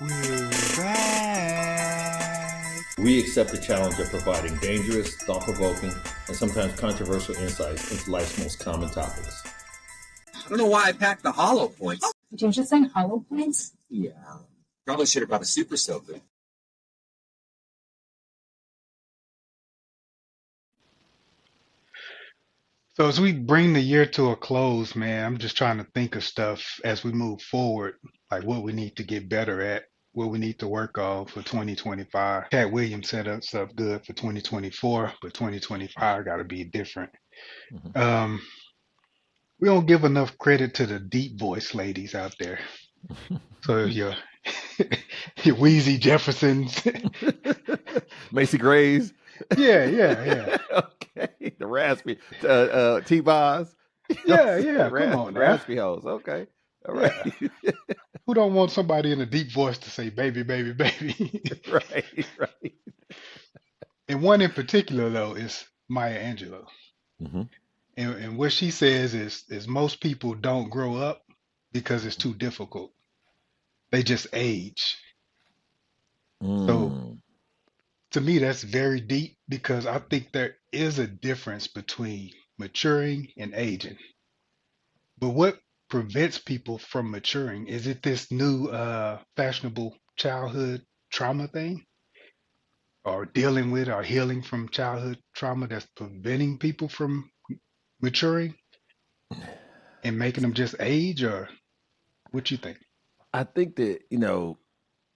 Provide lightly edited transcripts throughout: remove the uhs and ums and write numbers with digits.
We're back. We accept the challenge of providing dangerous, thought-provoking, and sometimes controversial insights into life's most common topics. I don't know why I packed the hollow points. Did you just say hollow points? Yeah. Probably should have brought a super soaker. So as we bring the year to a close, man, I'm just trying to think of stuff as we move forward, like what we need to get better at, what we need to work on for 2025. Cat Williams set us up good for 2024, but 2025 got to be different. Um, we don't give enough credit to the deep voice ladies out there. So your your Wheezy Jeffersons, Macy Grays. yeah. Okay. The raspy T-Boz. Yeah. Come on, now. Raspy hoes. Okay. All right. Who don't want somebody in a deep voice to say baby, baby, baby? Right. And one in particular though is Maya Angelou. Mhm. And what she says is most people don't grow up because it's too difficult. They just age. So to me that's very deep because I think there is a difference between maturing and aging. But what prevents people from maturing? Is it this new fashionable childhood trauma thing? Or dealing with or healing from childhood trauma that's preventing people from maturing and making them just age? Or what you think? I think that,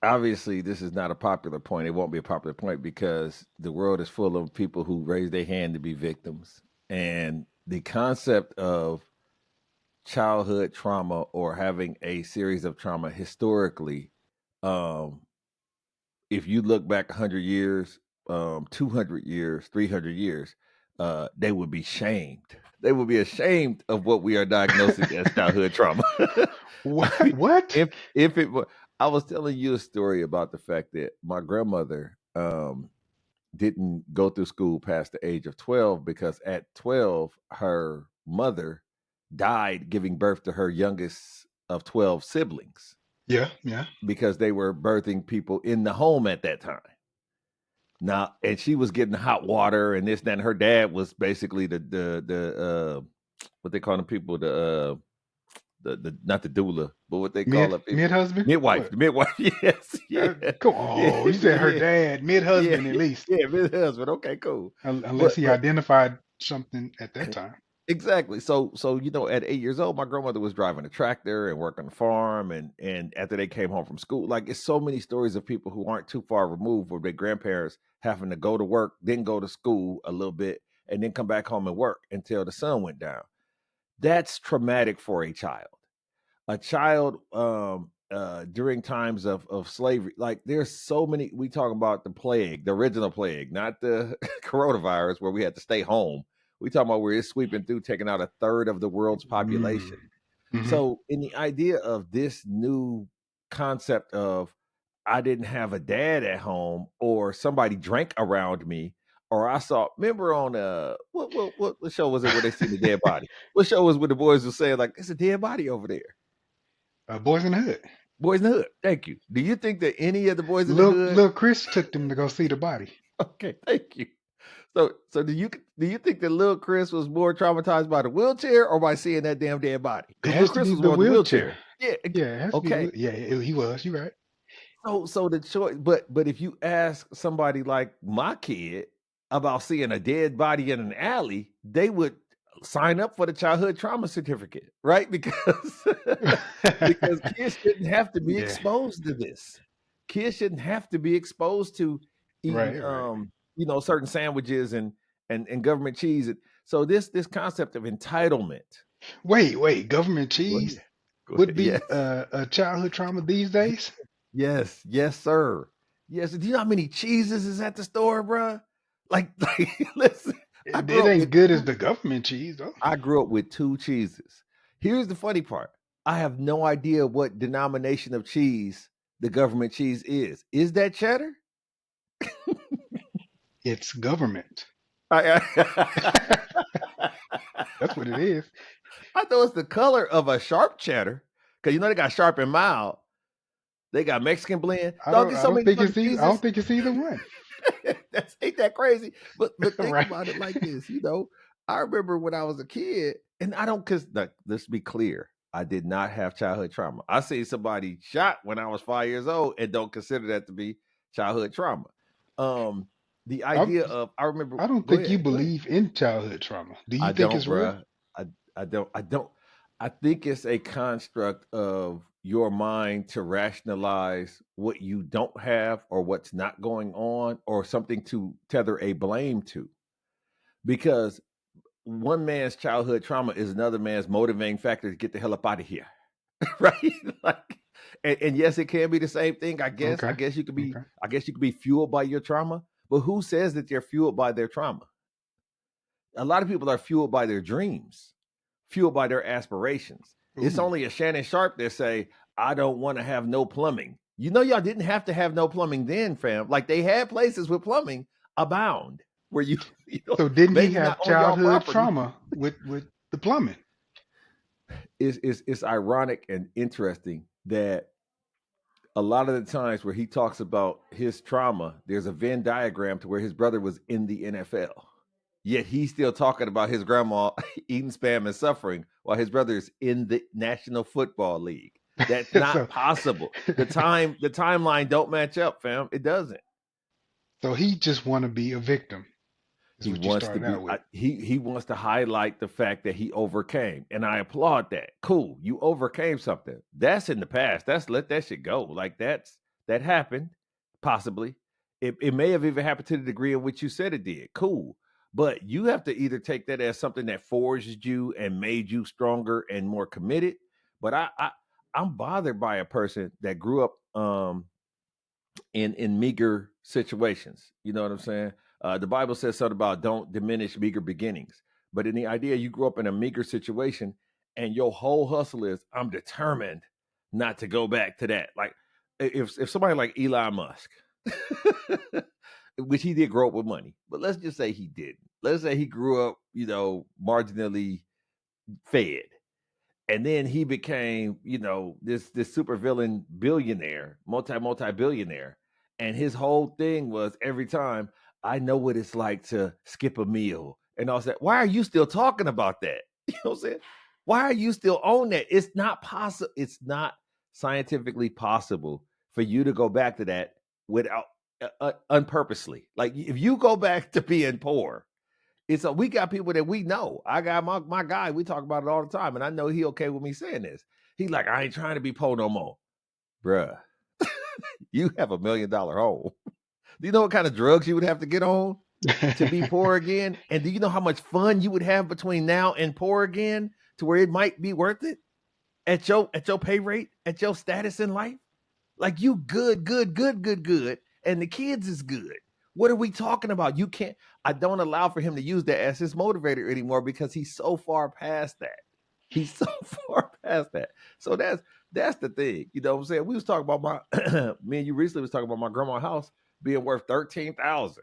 obviously this is not a popular point. It won't be a popular point because the world is full of people who raise their hand to be victims. And the concept of childhood trauma or having a series of trauma historically, if you look back 100 years, 200 years, 300 years, they would be shamed. They would be ashamed of what we are diagnosing as childhood trauma. What? If it were, I was telling you a story about the fact that my grandmother didn't go through school past the age of 12 because at 12 her mother died giving birth to her youngest of 12 siblings Yeah. because they were birthing people in the home at that time. Now, and she was getting hot water and this, that, and her dad was basically the what they call them people, the not the doula, but what they call it, Mid husband? midwife, the midwife. Yes, yeah. Come on, you said her dad, mid husband at least. Yeah, mid husband. Okay, cool. Unless he identified something at that time. Exactly. So at 8 years old, my grandmother was driving a tractor and working on the farm, and after they came home from school, like it's so many stories of people who aren't too far removed where their grandparents having to go to work, then go to school a little bit, and then come back home and work until the sun went down. That's traumatic for a child. A child during times of slavery, like there's so many. We talk about the plague, the original plague, not the coronavirus where we had to stay home. We talking about where it's sweeping through, taking out a third of the world's population. Mhm. So in the idea of this new concept of I didn't have a dad at home, or somebody drank around me, or I saw. Remember on what show was it where they see the dead body? What show was where the boys were saying like it's a dead body over there? Boys in the Hood. Boys in the Hood. Thank you. Do you think that any of the boys in the hood? Little Chris took them to go see the body. Okay, thank you. So do you think that little Chris was more traumatized by the wheelchair or by seeing that damn dead body? It has Little to Chris be was the on the wheelchair. Yeah. Yeah, it has to Okay. be. Yeah, he was. You're right. So the choice, but if you ask somebody like my kid about seeing a dead body in an alley, they would sign up for the childhood trauma certificate, right? Because kids shouldn't have to be Yeah. exposed to this. Kids shouldn't have to be exposed to eating, Right. certain sandwiches and government cheese. So this concept of entitlement. Wait, government cheese would be Yes. a childhood trauma these days? Yes, sir. Yes. Do you know how many cheeses is at the store, bruh? Like listen. It ain't good as the government cheese, though. I grew up with 2 cheeses. Here's the funny part. I have no idea what denomination of cheese the government cheese is. Is that cheddar? It's government. That's what it is. I thought it's the color of a sharp cheddar, because they got sharp and mild. They got Mexican blend. I Dog, don't there's I so don't many think fucking it's either. I don't cheeses. think it's either one. Ain't that crazy? But think Right. about it like this. I remember when I was a kid, and I don't cause let's be clear. I did not have childhood trauma. I seen somebody shot when I was 5 years old and don't consider that to be childhood trauma. Um, the I idea of I remember I don't go think you ahead, go ahead. believe in childhood trauma. Do you I think don't, it's real? bruh. I I don't. I think it's a construct of your mind to rationalize what you don't have or what's not going on or something to tether a blame to. Because one man's childhood trauma is another man's motivating factor to get the hell up out of here. Right? Like and yes, it can be the same thing, I guess. Okay. Okay. I guess you could be fueled by your trauma, but who says that they're fueled by their trauma? A lot of people are fueled by their dreams, fueled by their aspirations. It's Ooh. only a Shannon Sharp that say, I don't want to have no plumbing. You know, y'all didn't have to have no plumbing then, fam. Like they had places with plumbing abound where you, So didn't he maybe not have on y'all childhood property. trauma with the plumbing? It's ironic and interesting that a lot of the times where he talks about his trauma, there's a Venn diagram to where his brother was in the NFL. Yet he's still talking about his grandma eating spam and suffering while his brother is in the National Football League. That's not so possible. The timeline don't match up, fam. It doesn't. so he just want to be a victim. Is He what you wants to started be out with. he wants to highlight the fact that he overcame, and I applaud that. Cool, you overcame something. That's in the past. That's let that shit go. Like that happened, possibly. It may have even happened to the degree in which you said it did. Cool, but you have to either take that as something that forged you and made you stronger and more committed. But I'm bothered by a person that grew up in meager situations. You know what I'm saying? The Bible says something about don't diminish meager beginnings. But in the idea you grew up in a meager situation and your whole hustle is I'm determined not to go back to that. Like if somebody like Elon Musk, which he did grow up with money, but let's just say he didn't. Let's say he grew up, marginally fed and then he became, this super villain billionaire, multi billionaire, and his whole thing was every time I know what it's like to skip a meal, and I was like, why are you still talking about that? You know what I'm saying? Why are you still on that? It's not possible. It's not scientifically possible for you to go back to that without unpurposely. Like if you go back to being poor, we got people that we know. I got my guy, we talk about it all the time, and I know he okay with me saying this. He's like, I ain't trying to be poor no more. Bruh, you have $1 million home. Do you know what kind of drugs you would have to get on to be poor again? And do you know how much fun you would have between now and poor again to where it might be worth it at your pay rate, at your status in life? Like you good, and the kids is good. What are we talking about? You can't. I don't allow for him to use that as his motivator anymore because he's so far past that. He's so far past that. So that's the thing. You know what I'm saying? We was talking about me and you recently was talking about my grandma's house being worth $13,000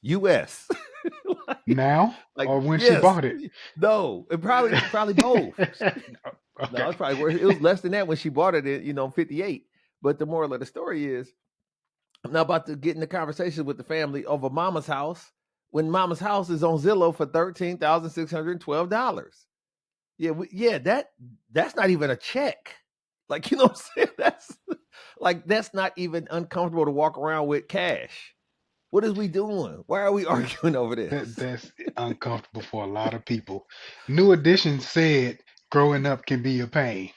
US. like, Now like or when she yes, bought it? no, it probably both. No, Okay. it's probably worth. It was less than that when she bought it in 58. But the moral of the story is, I'm not about to get in the conversation with the family over Mama's house when Mama's house is on Zillow for $13,612. Yeah, that's not even a check. Like you know what I'm saying? That's not even uncomfortable to walk around with cash. What is we doing? Why are we arguing over this? That's uncomfortable for a lot of people. New Edition said growing up can be a pain.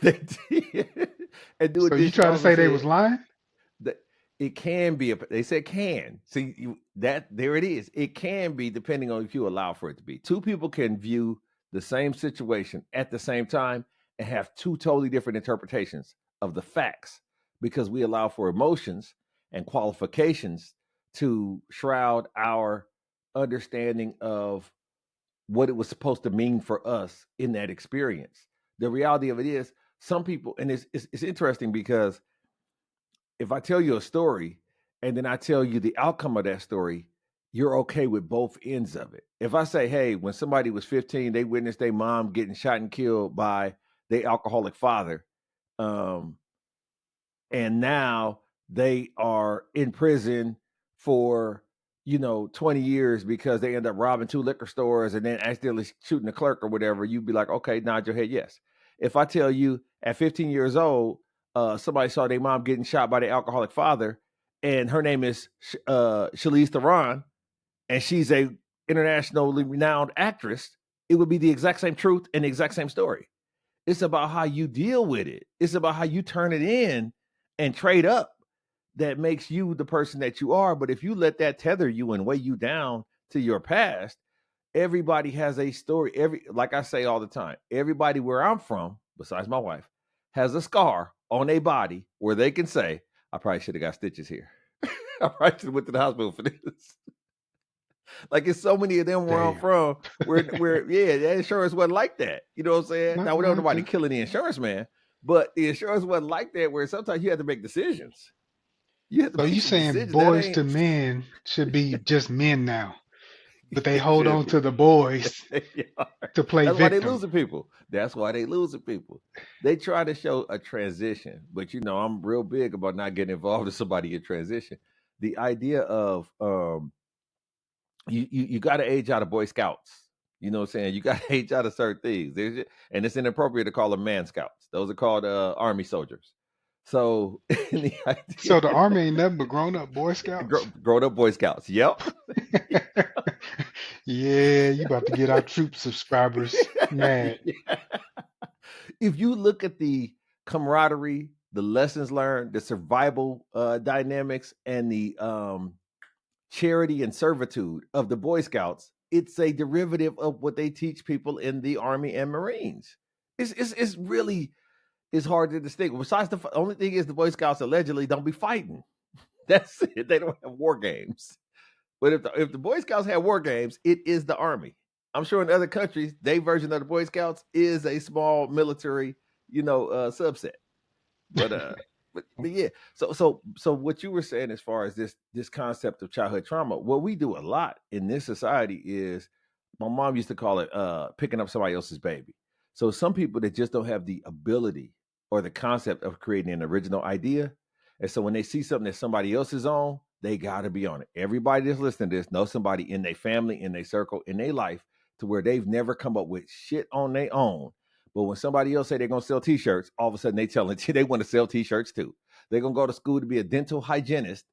They did. And New So you Edition try to also say they was said lying? that it can be they said can see that there it is, it can be depending on if you allow for it to be. Two people can view the same situation at the same time and have two totally different interpretations of the facts because we allow for emotions and qualifications to shroud our understanding of what it was supposed to mean for us in that experience. The reality of it is some people, and it's interesting because if I tell you a story and then I tell you the outcome of that story, you're okay with both ends of it. If I say, hey, when somebody was 15, they witnessed their mom getting shot and killed by their alcoholic father, Um, and now they are in prison for 20 years because they end up robbing 2 liquor stores and then accidentally shooting the clerk or whatever. You'd be like, okay, nod your head yes. If I tell you at 15 years old, somebody saw their mom getting shot by their alcoholic father, and her name is Charlize Theron, and she's a internationally renowned actress, it would be the exact same truth and the exact same story. It's about how you deal with it. It's about how you turn it in and trade up that makes you the person that you are. But if you let that tether you and weigh you down to your past, everybody has a story. Like I say all the time, everybody where I'm from, besides my wife, has a scar on their body where they can say, I probably should have got stitches here. I probably should have went to the hospital for this. Like it's so many of them where I'm Damn. from, where the insurance wasn't like that. You know what I'm saying? No, Now we no, don't I nobody get it. killing the insurance man, but the insurance wasn't like that. Where sometimes you have to make decisions. You have to So make you some saying decisions. That boys ain't to men should be just men now, but they it hold should on be. to the boys They are. to play That's why they victim. losing people. That's why they losing people. They try to show a transition, but I'm real big about not getting involved in somebody in transition. The idea of you got to age out of Boy Scouts. You know what I'm saying? You got to age out of certain things. And it's inappropriate to call them man scouts. Those are called Army soldiers. So the idea, So the army ain't nothing but grown up Boy Scouts. grown up Boy Scouts. Yep. Yeah, you about to get our troop subscribers mad. Yeah. If you look at the camaraderie, the lessons learned, the survival dynamics, and the charity and servitude of the Boy Scouts, it's a derivative of what they teach people in the Army and Marines. It's really it's hard to distinguish. Besides, the only thing is the Boy Scouts allegedly don't be fighting. That's it. They don't have war games. But if the Boy Scouts had war games, it is the Army. I'm sure in other countries, their version of the Boy Scouts is a small military, subset. But but yeah. So what you were saying as far as this concept of childhood trauma, what we do a lot in this society is my mom used to call it picking up somebody else's baby. So some people that just don't have the ability or the concept of creating an original idea. And so when they see something that somebody else is on, they gotta be on it. Everybody that's listening to this knows somebody in their family, in their circle, in their life to where they've never come up with shit on their own. But when somebody else say they're gonna sell t-shirts, all of a sudden they telling you they want to sell t-shirts too. They're gonna go to school to be a dental hygienist.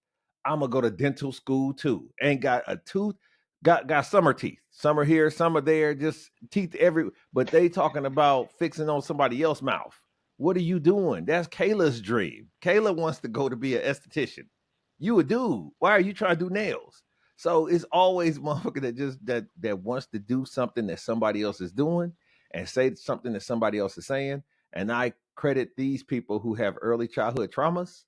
I'm gonna go to dental school too. Ain't got a tooth, got summer teeth. Some are here, some are there, just teeth every but they talking about fixing on somebody else's mouth. What are you doing? That's Kayla's dream. Kayla wants to go to be an esthetician. You a dude. Why are you trying to do nails? So it's always motherfucker that just that wants to do something that somebody else is doing and say something that somebody else is saying. And I credit these people who have early childhood traumas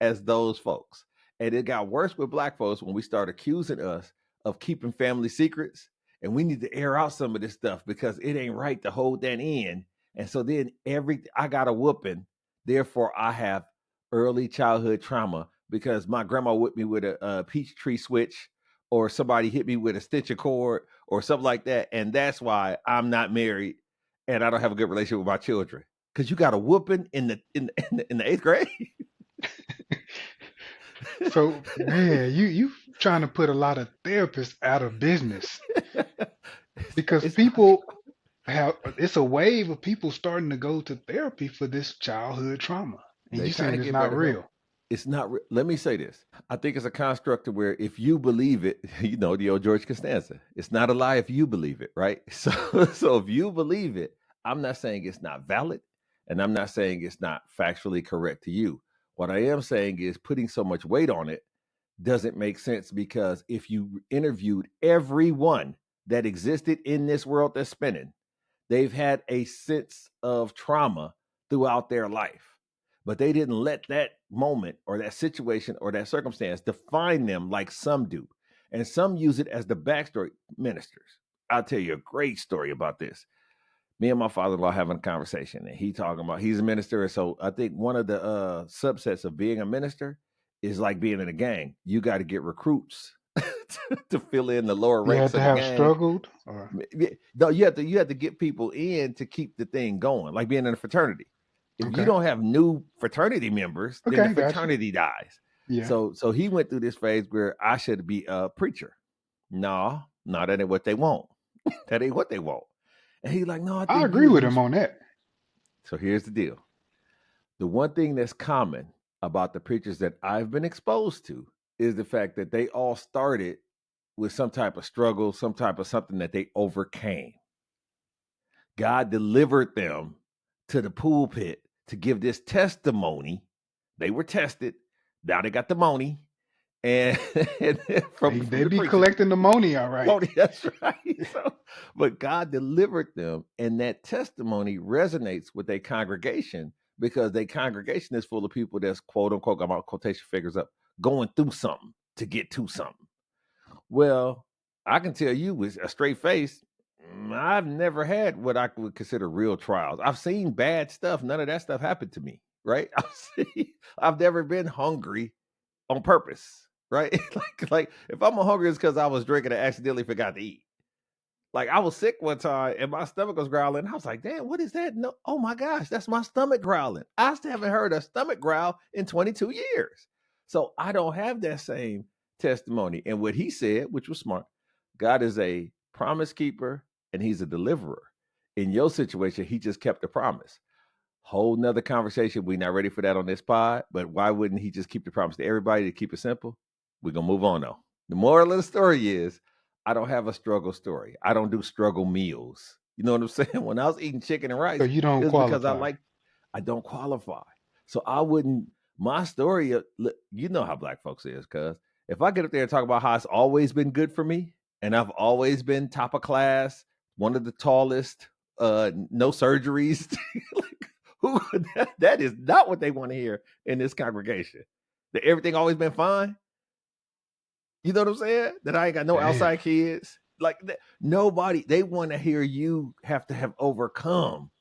as those folks. And it got worse with black folks when we start accusing us of keeping family secrets. And we need to air out some of this stuff because it ain't right to hold that in. And so then I got a whooping. Therefore, I have early childhood trauma because my grandma whipped me with a peach tree switch or somebody hit me with a stitcher cord or something like that. And that's why I'm not married and I don't have a good relationship with my children. Because you got a whooping in the eighth grade. So man, you trying to put a lot of therapists out of business because it's people have it's a wave of people starting to go to therapy for this childhood trauma, and they you trying saying to it's get not better help. real. It's not. Let me say this. I think it's a construct to where if you believe it, the old George Costanza. It's not a lie if you believe it, right? So if you believe it, I'm not saying it's not valid, and I'm not saying it's not factually correct to you. What I am saying is putting so much weight on it doesn't make sense because if you interviewed everyone that existed in this world that's spinning, they've had a sense of trauma throughout their life, but they didn't let that moment or that situation or that circumstance define them like some do. And some use it as the backstory. Ministers, I'll tell you a great story about this. Me and my father-in-law having a conversation, and he talking about he's a minister. So I think one of the subsets of being a minister is like being in a gang. You got to get recruits to fill in the lower You ranks had to of the have gang. struggled, or No, you have to get people in to keep the thing going, like being in a fraternity. If you Okay. don't have new fraternity members, then the Okay, gotcha. fraternity dies. Yeah. So he went through this phase where I should be a preacher. No, that ain't what they want. That ain't what they want. And he's like, no, I I think agree you with and you. him on that. So here's the deal. The one thing that's common about the preachers that I've been exposed to is the fact that they all started with some type of struggle, some type of something that they overcame. God delivered them to the pulpit to give this testimony. They were tested. Now they got the money. And, and They from they the be preacher. collecting the money, all right. Money, that's right. So, but God delivered them, and that testimony resonates with their congregation because their congregation is full of people that's quote unquote, I'm out quotation figures up, going through something to get to something. Well, I can tell you with a straight face, I've never had what I would consider real trials. I've seen bad stuff. None of that stuff happened to me, right? I've never been hungry on purpose, right? like if I'm hungry, it's because I was drinking and accidentally forgot to eat. Like I was sick one time and my stomach was growling. I was like, damn, what is that? No, oh my gosh, that's my stomach growling. I still haven't heard a stomach growl in 22 years. So I don't have that same testimony. And what he said, which was smart, God is a promise keeper and he's a deliverer. In your situation, he just kept the promise. Whole nother conversation. We're not ready for that on this pod, but why wouldn't he just keep the promise to everybody to keep it simple? We're going to move on though. The moral of the story is I don't have a struggle story. I don't do struggle meals. You know what I'm saying? When I was eating chicken and So rice, you it don't was because qualify. I don't qualify. So I wouldn't, my story, you know how black folks is, cuz if I get up there and talk about how it's always been good for me and I've always been top of class, one of the tallest, no surgeries, like, who that is not what they want to hear in this congregation. That everything always been fine. You know what I'm saying? That I ain't got no Damn. outside kids. Like nobody, they want to hear you have to have overcome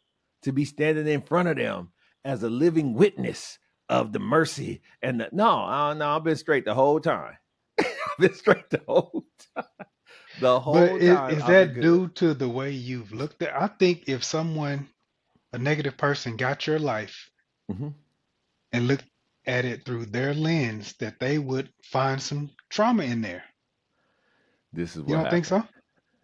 to be standing in front of them as a living witness of the mercy and the no, I've been straight the whole time. I've been straight the whole time. The But whole time is I've been that good. due to the way you've looked at? I think if someone, a negative person, got your life Mhm. and looked at it through their lens, that they would find some trauma in there. This is You what don't think happened. so?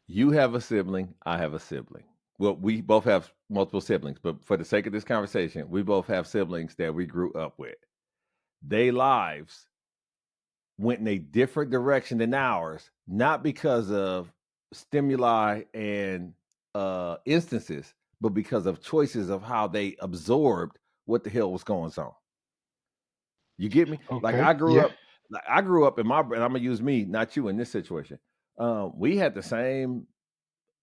You have a sibling, I have a sibling. Well, we both have multiple siblings, but for the sake of this conversation, we both have siblings that we grew up with. Their lives went in a different direction than ours, not because of stimuli and instances, but because of choices of how they absorbed what the hell was going on. You get me? Like Okay. Yeah. I grew up in my, and I'm gonna use me, not you in this situation. We had the same,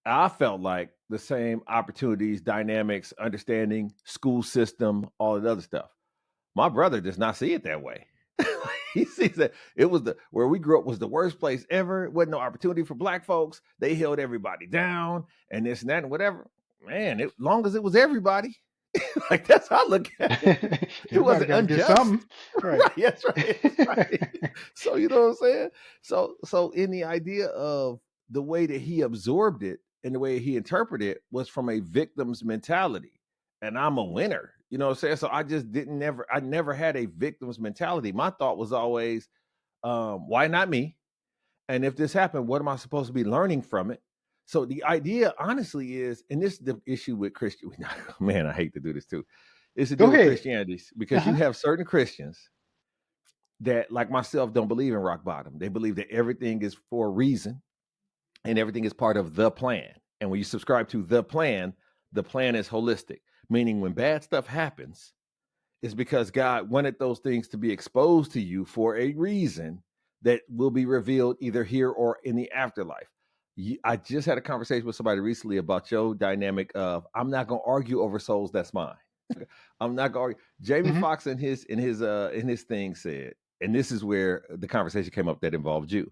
I felt like the same opportunities, dynamics, understanding, school system, all of the other stuff. My brother does not see it that way. He sees that it was where we grew up was the worst place ever. Wasn't no opportunity for black folks. They held everybody down and this and that and whatever. Man, long as it was everybody, like that's how I look at it. It Everybody wasn't got to get unjust. something. Right. Right. That's right. That's right. So you know what I'm saying? So in the idea of the way that he absorbed it and the way he interpreted it was from a victim's mentality. And I'm a winner. You know what I'm saying? So I never had a victim's mentality. My thought was always, why not me? And if this happened, what am I supposed to be learning from it? So the idea, honestly, is, and this is the issue with Christian. Man, I hate to do this too. It's the Go deal with ahead. Christianity because you Uh-huh. have certain Christians that, like myself, don't believe in rock bottom. They believe that everything is for a reason and everything is part of the plan. And when you subscribe to the plan is holistic, meaning when bad stuff happens, it's because God wanted those things to be exposed to you for a reason that will be revealed either here or in the afterlife. I just had a conversation with somebody recently about your dynamic of I'm not going to argue over souls that's mine. I'm not going to argue. Jamie Hmm. Foxx in his thing said, and this is where the conversation came up that involved you.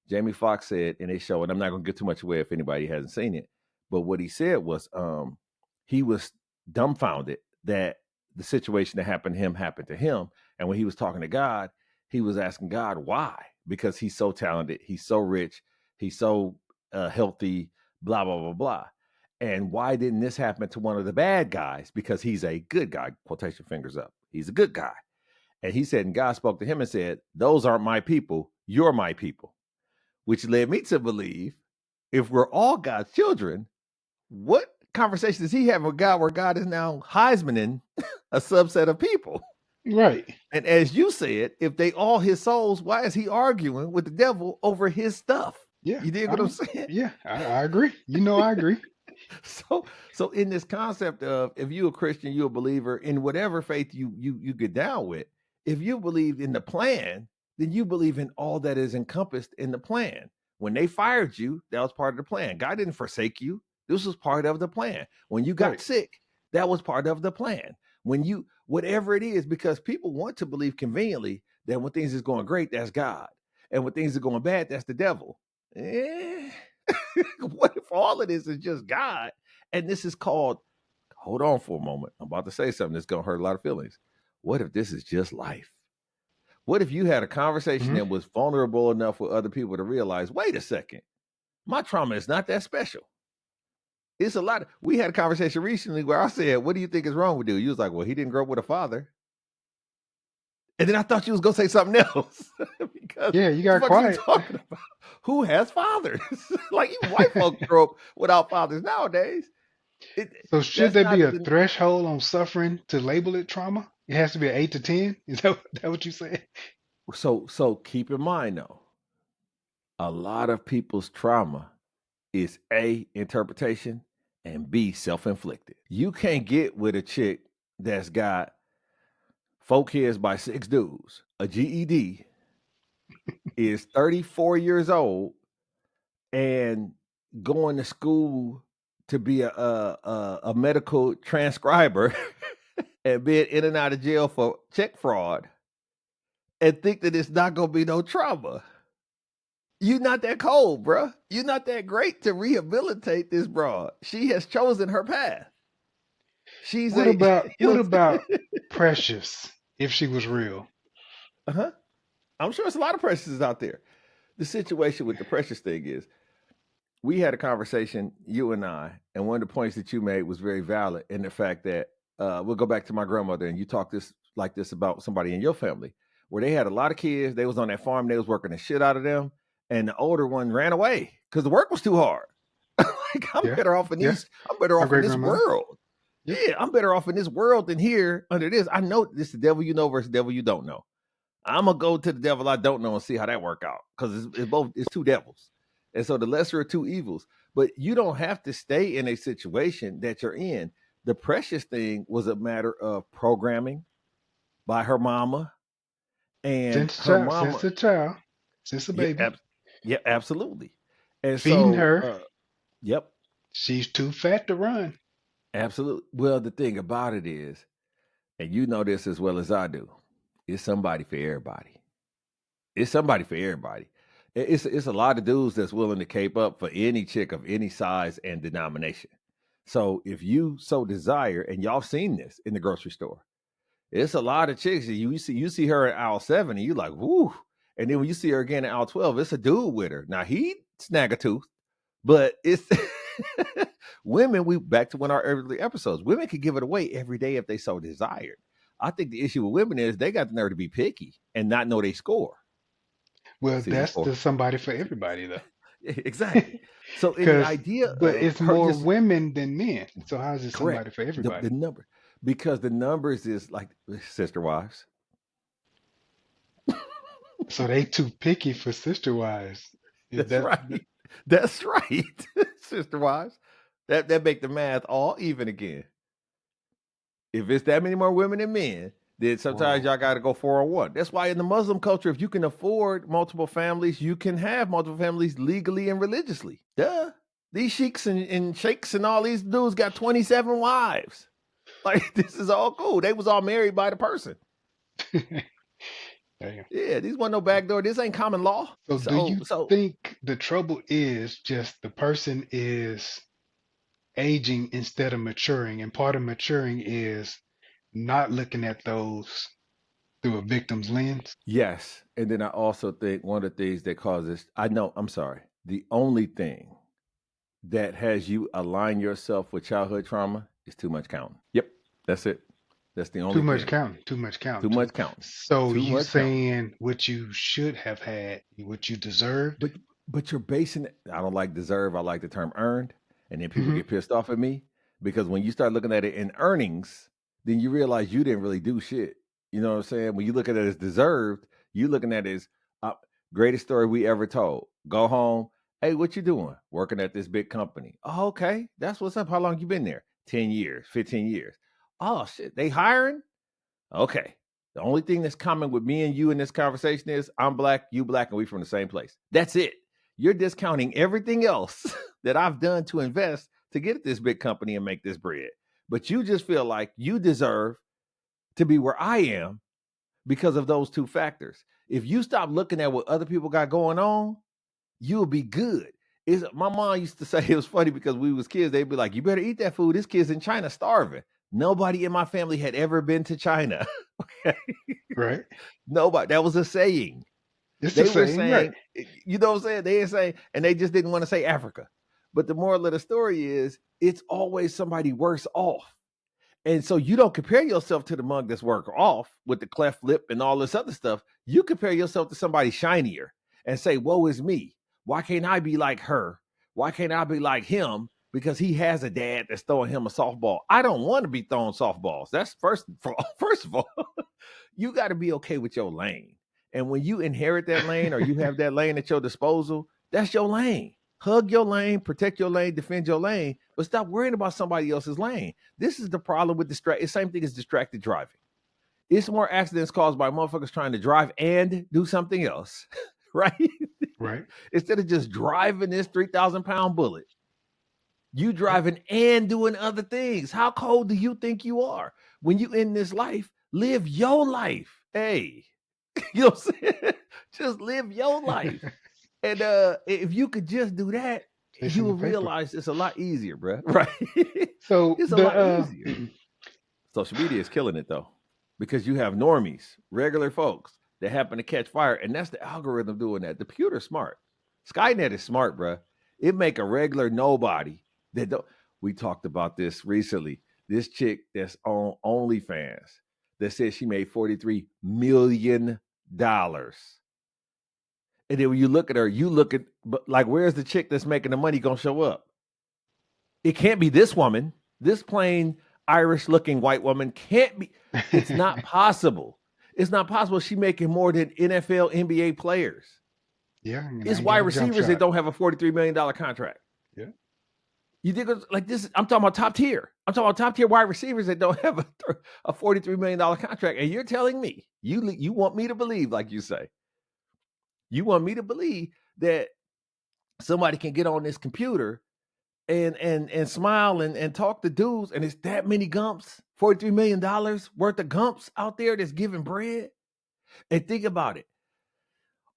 Jamie Foxx said in his show, and I'm not going to get too much away if anybody hasn't seen it, but what he said was he was dumbfounded that the situation that happened to him. And when he was talking to God, he was asking God why, because he's so talented, he's so rich, he's so healthy, blah, blah, blah, blah. And why didn't this happen to one of the bad guys? Because he's a good guy, quotation fingers up. He's a good guy. And he said, and God spoke to him and said, those aren't my people. You're my people, which led me to believe if we're all God's children, what conversation is he having with God where God is now Heismaning a subset of people? Right. And as you said, if they all his souls, why is he arguing with the devil over his stuff? Yeah. You dig what I'm saying? Yeah, I agree. You know, I agree. So in this concept of if you're a Christian, you're a believer in whatever faith you get down with, if you believe in the plan, then you believe in all that is encompassed in the plan. When they fired you, that was part of the plan. God didn't forsake you. This was part of the plan. When you got Right. sick, that was part of the plan. When you whatever it is, because people want to believe conveniently that when things is going great, that's God. And when things are going bad, that's the devil. Eh, what if all of this is just God? And this is called, hold on for a moment. I'm about to say something that's going to hurt a lot of feelings. What if this is just life? What if you had a conversation Hmm. that was vulnerable enough with other people to realize, wait a second, my trauma is not that special. It's a lot. We had a conversation recently where I said, what do you think is wrong with you? You was like, well, he didn't grow up with a father. And then I thought you was going to say something else because Yeah, you what the got fuck are you quiet. talking about? Who has fathers? Like you white folks grow up without fathers nowadays. So should That's there be not a the threshold on suffering to label it trauma? It has to be an 8 to 10. Is that what you said? so keep in mind though, a lot of people's trauma is A, interpretation, and B, self-inflicted. You can't get with a chick that's got 4 kids by 6 dudes, a GED, is 34 years old, and going to school to be a medical transcriber and being in and out of jail for check fraud and think that it's not gonna be no trauma. You're not that cold, bruh. You're not that great to rehabilitate this broad. She has chosen her path. She's What a, about you what know, about Precious if she was real? uh-huh. I'm sure it's a lot of precious out there. The situation with the precious thing is, we had a conversation, you and I, and one of the points that you made was very valid in the fact that we'll go back to my grandmother, and you talked this about somebody in your family where they had a lot of kids. They was on that farm, they was working the shit out of them, and the older one ran away because the work was too hard. Like Yeah. Yeah. I'm better My off in great this grandmother. world. Yeah. Yeah, I'm better off in this world than here under this. I know this is the devil you know versus the devil you don't know. I'm gonna go to the devil I don't know and see how that work out because it's two devils, and so the lesser of two evils. But you don't have to stay in a situation that you're in. The precious thing was a matter of programming by her mama, and her Since mama, a child, since a yeah, baby, yeah, absolutely. And feeding so, her. yep, She's too fat to run. absolutely. Well, the thing about it is, and you know this as well as I do, it's somebody for everybody. It's somebody for everybody. It's a lot of dudes that's willing to cape up for any chick of any size and denomination. So if you so desire, and y'all seen this in the grocery store, it's a lot of chicks. You see her in aisle 7, and you like, woo. And then when you see her again in aisle 12, it's a dude with her. Now he snag a tooth, but it's women. We back to one of our early episodes. Women could give it away every day if they so desired. I think the issue with women is they got the nerve to be picky and not know they score. Well, See, that's or the somebody for everybody though. exactly. So in the Because, idea but of it's her more just women than men. So how is it correct somebody for the everybody? number, because the numbers is like sister wives. So they too picky for sister wives. Is That's that right. That's right. Sister wives. That make the math all even again. If it's that many more women than men, then sometimes whoa? y'all got to go 4-on-1. That's why in the Muslim culture, if you can afford multiple families, you can have multiple families legally and religiously. Duh. These sheiks and sheiks and all these dudes got 27 wives. Like this is all cool. They was all married by the person. Damn. Yeah, these wasn't no backdoor. This ain't common law. So do So you so think the trouble is just the person is aging instead of maturing, and part of maturing is not looking at those through a victim's lens? yes. And then I also think one of the things that causes, I know, I'm sorry. The only thing that has you align yourself with childhood trauma is too much counting. Yep, that's it. That's the Too only much thing. counting. Too much Too counting. much counting. So Too you much counting. saying what you should have had, what you deserved? But you're basing it. I don't like deserve. I like the term earned, and then people Hmm. get pissed off at me because when you start looking at it in earnings, then you realize you didn't really do shit. You know what I'm saying? When you look at it as deserved, you looking at it as uh, greatest story we ever told. Go home. Hey, what you doing? Working at this big company. Oh, okay. That's what's up. How long you been there? 10 years, 15 years. Oh shit. They hiring? Okay. The only thing that's common with me and you in this conversation is I'm black, you black, and we from the same place. That's it. You're discounting everything else that I've done to invest to get at this big company and make this bread. But you just feel like you deserve to be where I am because of those two factors. If you stop looking at what other people got going on, you'll be good. My mom used to say it was funny because we was kids. They'd be like, "You better eat that food. This kid's in China starving." Nobody in my family had ever been to China. Okay, Right. nobody. That was a saying. It's the They were same. Right. saying, you know what I'm saying? They didn't say, and they just didn't want to say Africa. But the moral of the story is, it's always somebody worse off. And so you don't compare yourself to the mug that's work off with the cleft lip and all this other stuff. You compare yourself to somebody shinier and say, woe is me. Why can't I be like her? Why can't I be like him? Because he has a dad that's throwing him a softball. I don't want to be throwing softballs. That's first first of all, you got to be okay with your lane. And when you inherit that lane or you have that lane at your disposal, that's your lane. Hug your lane, protect your lane, defend your lane, but stop worrying about somebody else's lane. This is the problem with It's same thing as distracted driving. It's more accidents caused by motherfuckers trying to drive and do something else, right? Right. Instead of just driving this 3,000-pound bullet, you driving and doing other things. How cold do you think you are? When you in this life, live your life. Hey, you know what I'm saying? Just live your life. And if you could just do that, you Chasing the will paper. realize it's a lot easier, bro. Right? So It's a lot easier. Social media is killing it though, because you have normies, regular folks that happen to catch fire, and that's the algorithm doing that. The computer's smart. Skynet is smart, bro. It make a regular nobody that don't. We talked about this recently. This chick that's on OnlyFans that says she made $43 million. And then when you look at her, you look at but like where's the chick that's making the money gonna show up? It can't be this woman. This plain Irish looking white woman can't be. It's not possible. It's not possible. She making more than NFL, NBA players. Yeah, and I It's ain't wide got a jump receivers that shot. don't have a $43 million contract. Yeah. You think it's like this? I'm talking about top tier. I'm talking about top tier wide receivers that don't have a $43 million contract. And you're telling me you want me to believe, like you say, you want me to believe that somebody can get on this computer and smile and talk to dudes, and it's that many gumps, $43 million worth of gumps out there that's giving bread. And think about it,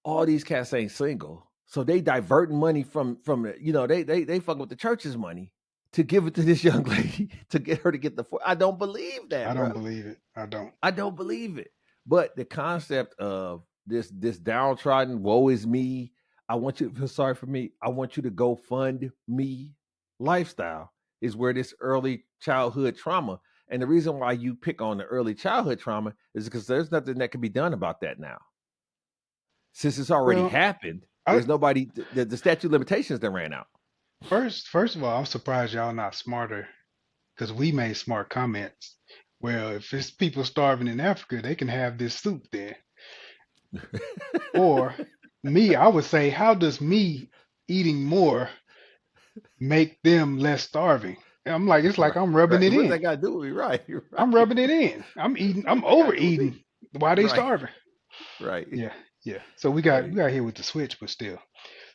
all these cats ain't single, so they diverting money from they fucking with the church's money to give it to this young lady to get her to get the. I don't believe I that, don't bro. believe it. I don't. I don't believe it. But the concept of this downtrodden, woe is me. I want you to feel sorry for me. I want you to go fund me lifestyle is where this early childhood trauma. And the reason why you pick on the early childhood trauma is because there's nothing that can be done about that now. Since it's already Well, happened, I there's nobody the statute of limitations that ran out. first of all, I'm surprised y'all not smarter because we made smart comments. Well, if it's people starving in Africa, they can have this soup then. Or me, I would say, how does me eating more make them less starving? I'm like, it's like Right, I'm rubbing right. it What does in. that got to do with me? Right, I'm right. rubbing it in. I'm eating. What I'm does that got to do with me? overeating while they Right, starving. right, Yeah, yeah. So we got here with the switch, but still.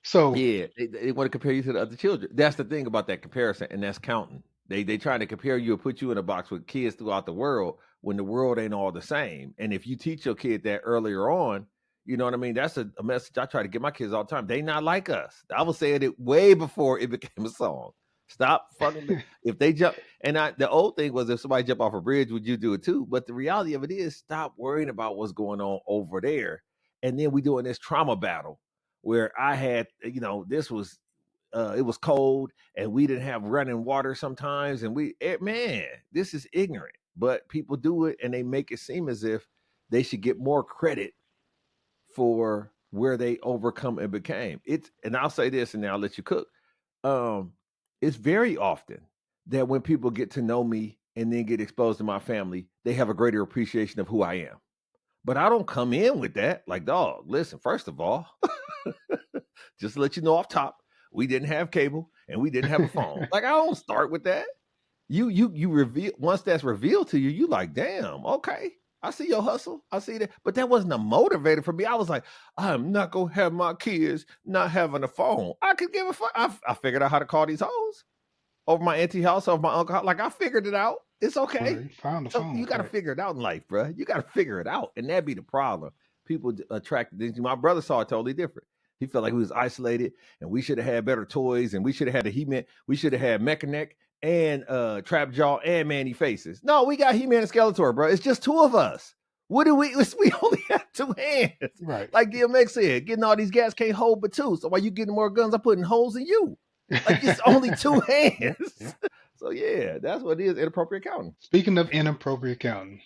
So Yeah, they want to compare you to the other children. That's the thing about that comparison, and that's counting. They trying to compare you and put you in a box with kids throughout the world when the world ain't all the same. And if you teach your kid that earlier on, you know what I mean. That's a message I try to give my kids all the time. They not like us. I was saying it way before it became a song. Stop fucking if they jump. And the old thing was if somebody jump off a bridge, would you do it too? But the reality of it is, stop worrying about what's going on over there. And then we doing this trauma battle where I had, this was it was cold and we didn't have running water sometimes, and man, this is ignorant. But people do it and they make it seem as if they should get more credit for where they overcome and became. And I'll say this and then I'll let you cook. Um, it's very often that when people get to know me and then get exposed to my family, they have a greater appreciation of who I am. But I don't come in with that. Like, dog, listen, first of all, just to let you know off top, we didn't have cable and we didn't have a phone. Like, I don't start with that. You reveal, once that's revealed to you, you like, damn, okay. I see your hustle. I see that. But that wasn't a motivator for me. I was like, I'm not gonna have my kids not having a phone. I could give a fuck. I figured out how to call these hoes over my auntie house, over my uncle house. Like, I figured it out. It's okay. Well, you found the So phone, you got to correct? figure it out in life, bro. You got to figure it out, and that'd be the problem. People attract things. My brother saw it totally different. He felt like he was isolated, and we should have had better toys, and we should have had we should have had Mechanic and Trap Jaw and Manny Faces. No, we got He-Man and Skeletor, bro. It's just two of us. What do we? We only have two hands. Right. Like DMX said, getting all these gas can't hold but two. So while you getting more guns, I'm putting holes in you. Like, it's only two hands. Yeah. So yeah, that's what it is. Inappropriate counting. Speaking of inappropriate counting,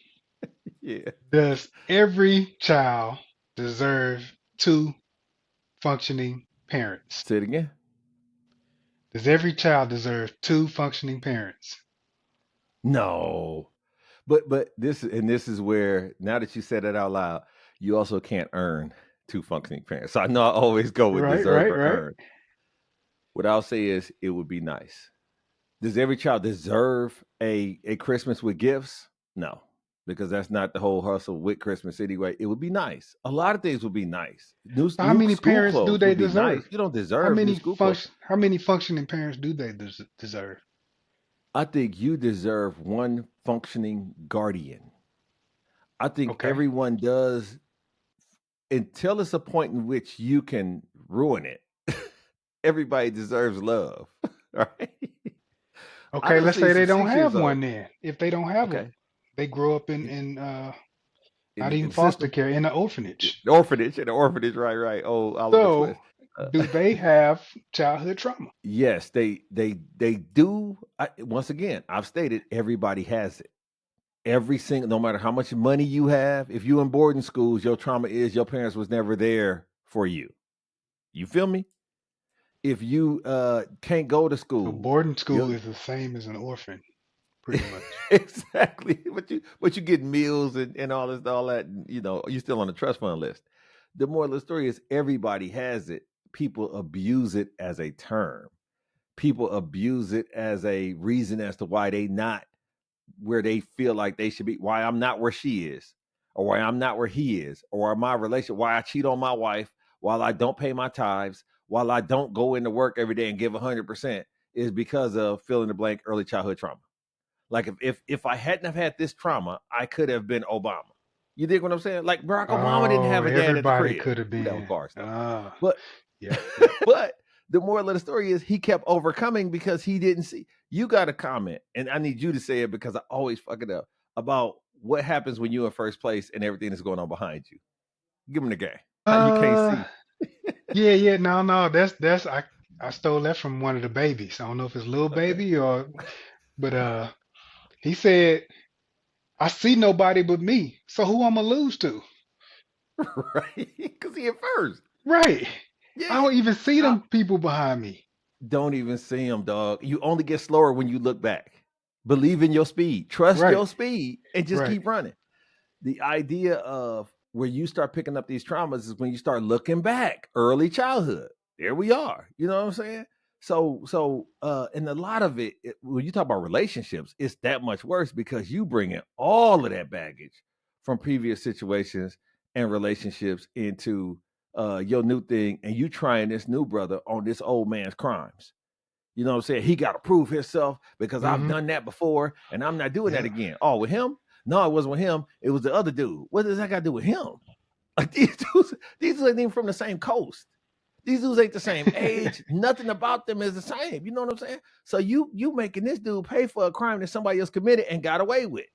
Yeah. does every child deserve two functioning parents? Say it again. Does every child deserve two functioning parents? No. But this is where, now that you said it out loud, you also can't earn two functioning parents. So I know I always go with Right, deserve right, or right. earn. What I'll say is it would be nice. Does every child deserve a Christmas with gifts? No, because that's not the whole hustle with Christmas anyway. It would be nice. A lot of things would be nice. So how New many school parents do clothes they would be deserve? nice. You don't deserve new school clothes. How many functioning parents do they deserve? I think you deserve one functioning guardian. I think Okay. everyone does, until it's a point in which you can ruin it. Everybody deserves love, right? I Okay, done let's seen say they some don't 6 years have old. one then. If they don't have Okay, they grow up in, in in not the even foster system, care, in an orphanage. in the orphanage, right, right. Oh, Oliver So Twist. Uh, do they have childhood trauma? yes, they do. Once again, I've stated everybody has it. Every single, no matter how much money you have, if you in boarding schools, your trauma is your parents was never there for you. You feel me? If you can't go to So school, boarding school you is the same as an orphan, pretty much. exactly. But you get meals and all that. And, you're still on the trust fund list. The moral of the story is everybody has it. People abuse it as a term. People abuse it as a reason as to why they not where they feel like they should be. Why I'm not where she is, or why I'm not where he is, or my relation. Why I cheat on my wife, while I don't pay my tithes, while I don't go into work every day and give 100%, is because of fill in the blank early childhood trauma. Like if I hadn't have had this trauma, I could have been Obama. You dig what I'm saying? Like Barack Obama didn't Oh, have a dad at the everybody crib. could have Ooh, that was been. bar stuff. Ah, But yep, yep. but the moral of the story is he kept overcoming because he didn't see. You got a comment, and I need you to say it because I always fuck it up, about what happens when you're in first place and everything is going on behind you. Give him the game. How you can't Uh, see. yeah, yeah. No, no. That's I stole that from one of the babies. I don't know if it's little Okay. baby but he said, "I see nobody but me. So who I'm gonna lose to?" Right? Because he at first. Right. I Yeah. don't even see I them people behind me. don't even see him, dog. You only get slower when you look back. Believe in your speed. Trust Right, your speed and just right. keep running. The idea of where you start picking up these traumas is when you start looking back, early childhood. There we are. You know what I'm saying? And a lot of when you talk about relationships, it's that much worse because you bring in all of that baggage from previous situations and relationships into your new thing, and you trying this new brother on this old man's crimes. You know what I'm saying? He got to prove himself because I've Mm-hmm. done that before and I'm not doing that Yeah. again. Oh, with him? No, it wasn't with him. It was the other dude. What does that got to do with him? Like these dudes ain't even from the same coast. These dudes ain't the same age. Nothing about them is the same. You know what I'm saying? So you making this dude pay for a crime that somebody else committed and got away with.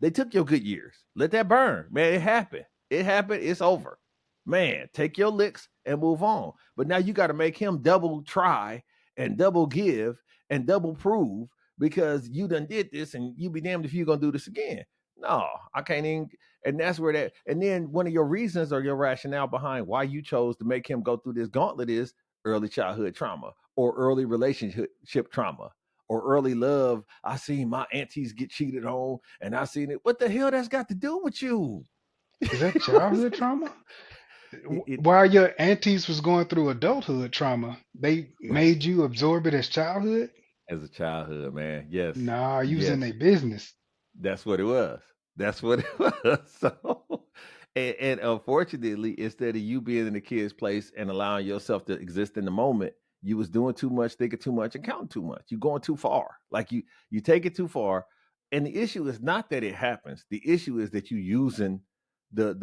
They took your good years. Let that burn, man. It happened. It happened. It's over. Man, take your licks and move on. But now you got to make him double try and double give and double prove because you done did this and you be damned if you're gonna do this again. No, I can't even. And that's where that. And then one of your reasons or your rationale behind why you chose to make him go through this gauntlet is early childhood trauma or early relationship trauma or early love. I seen my aunties get cheated on, and I seen it. What the hell that's got to do with you? Is that You know what I'm childhood saying? trauma? It While your aunties was going through adulthood trauma, they right. made you absorb it as childhood? As a childhood, man. Yes. Nah, you was in Yes. their business. That's what it was. That's what it was. So and unfortunately, instead of you being in the kid's place and allowing yourself to exist in the moment, you was doing too much, thinking too much, and counting too much. You're going too far. Like you take it too far. And the issue is not that it happens. The issue is that you using the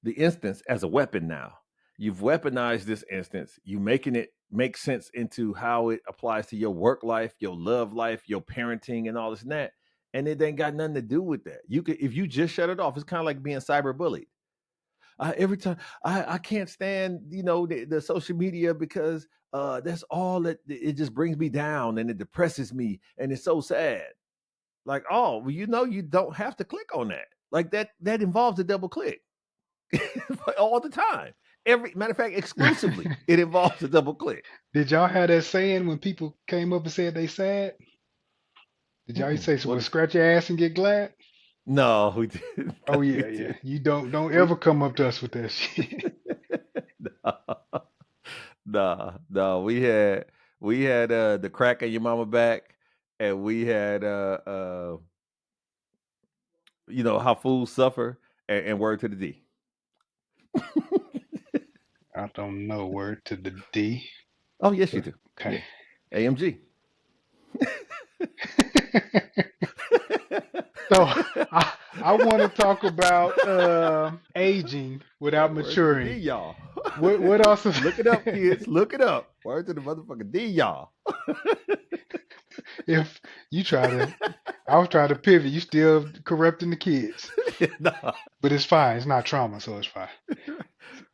the instance as a weapon now. You've weaponized this instance. You making it make sense into how it applies to your work life, your love life, your parenting, and all this and that. And it ain't got nothing to do with that. You could, if you just shut it off, it's kind of like being cyberbullied. Every time I can't stand, the social media because that's all that it just brings me down and it depresses me and it's so sad. Like, oh, well, you don't have to click on that. Like that involves a double click. All the time. Every matter of fact, exclusively, it involves a double click. Did y'all have that saying when people came up and said they sad? Did y'all used Mm-mm. to say, well, What is? scratch your ass and get glad? No, we didn't. Oh We yeah, yeah. did. You don't We ever come up to us with that shit. nah, nah. We had the crack of your mama back, and we had how fools suffer, and word to the D. I don't know. Word to the D. Oh yes, you do. Okay. Yeah, AMG. So I want to talk about aging without Word to the D, maturing. y'all. What else? Look it up, kids. Look it up. Word to the motherfucking D, y'all. If you try to, I was trying to pivot. You still corrupting the kids, Nah. but it's fine. It's not trauma, so it's fine.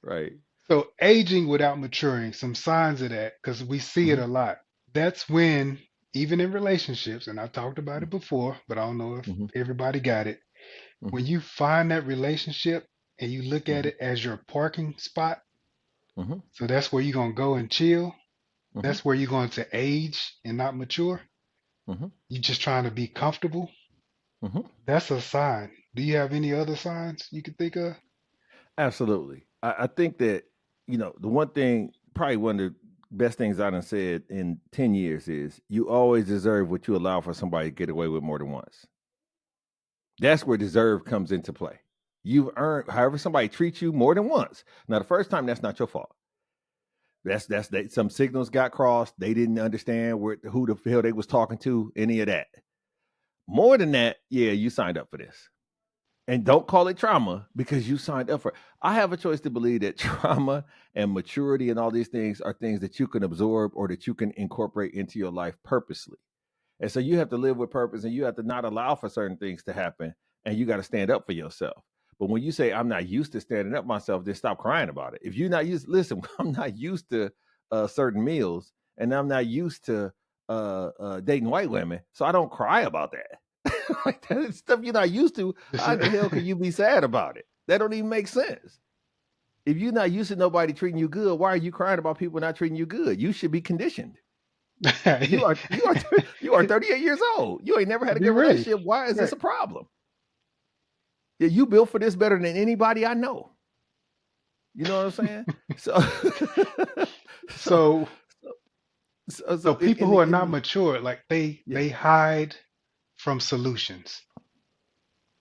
Right. So aging without maturing, some signs of that, because we see it Mm-hmm. a lot. That's when, even in relationships, and I talked about it before, but I don't know if Mm-hmm. everybody got it. Mm-hmm. When you find that relationship and you look at Mm-hmm. it as your parking spot, Mm-hmm. so that's where you're gonna go and chill. Mm-hmm. That's where you're going to age and not mature. Mm-hmm. You're just trying to be comfortable. Mm-hmm. That's a sign. Do you have any other signs you could think of? Absolutely. I think that, the one thing, probably one of the best things I done said in 10 years is you always deserve what you allow for somebody to get away with more than once. That's where deserve comes into play. You've earned however somebody treats you more than once. Now, the first time, that's not your fault. That's that some signals got crossed. They didn't understand who the hell they was talking to, any of that. More than that, yeah, you signed up for this. And don't call it trauma because you signed up for it. I have a choice to believe that trauma and maturity and all these things are things that you can absorb or that you can incorporate into your life purposely. And so you have to live with purpose and you have to not allow for certain things to happen and you got to stand up for yourself. But when you say, I'm not used to standing up myself, then stop crying about it. If you're not used, listen, I'm not used to certain meals and I'm not used to dating white women. So I don't cry about that. Like that is stuff you're not used to. This How in is- the hell can you be sad about it? That don't even make sense. If you're not used to nobody treating you good, why are you crying about people not treating you good? You should be conditioned. You are 38 years old. You ain't never had a Be good ready. relationship. Why is this Right. a problem? Yeah, you built for this better than anybody I know. You know what I'm saying? So, so, So so people who are not mature, like yeah. they hide from solutions,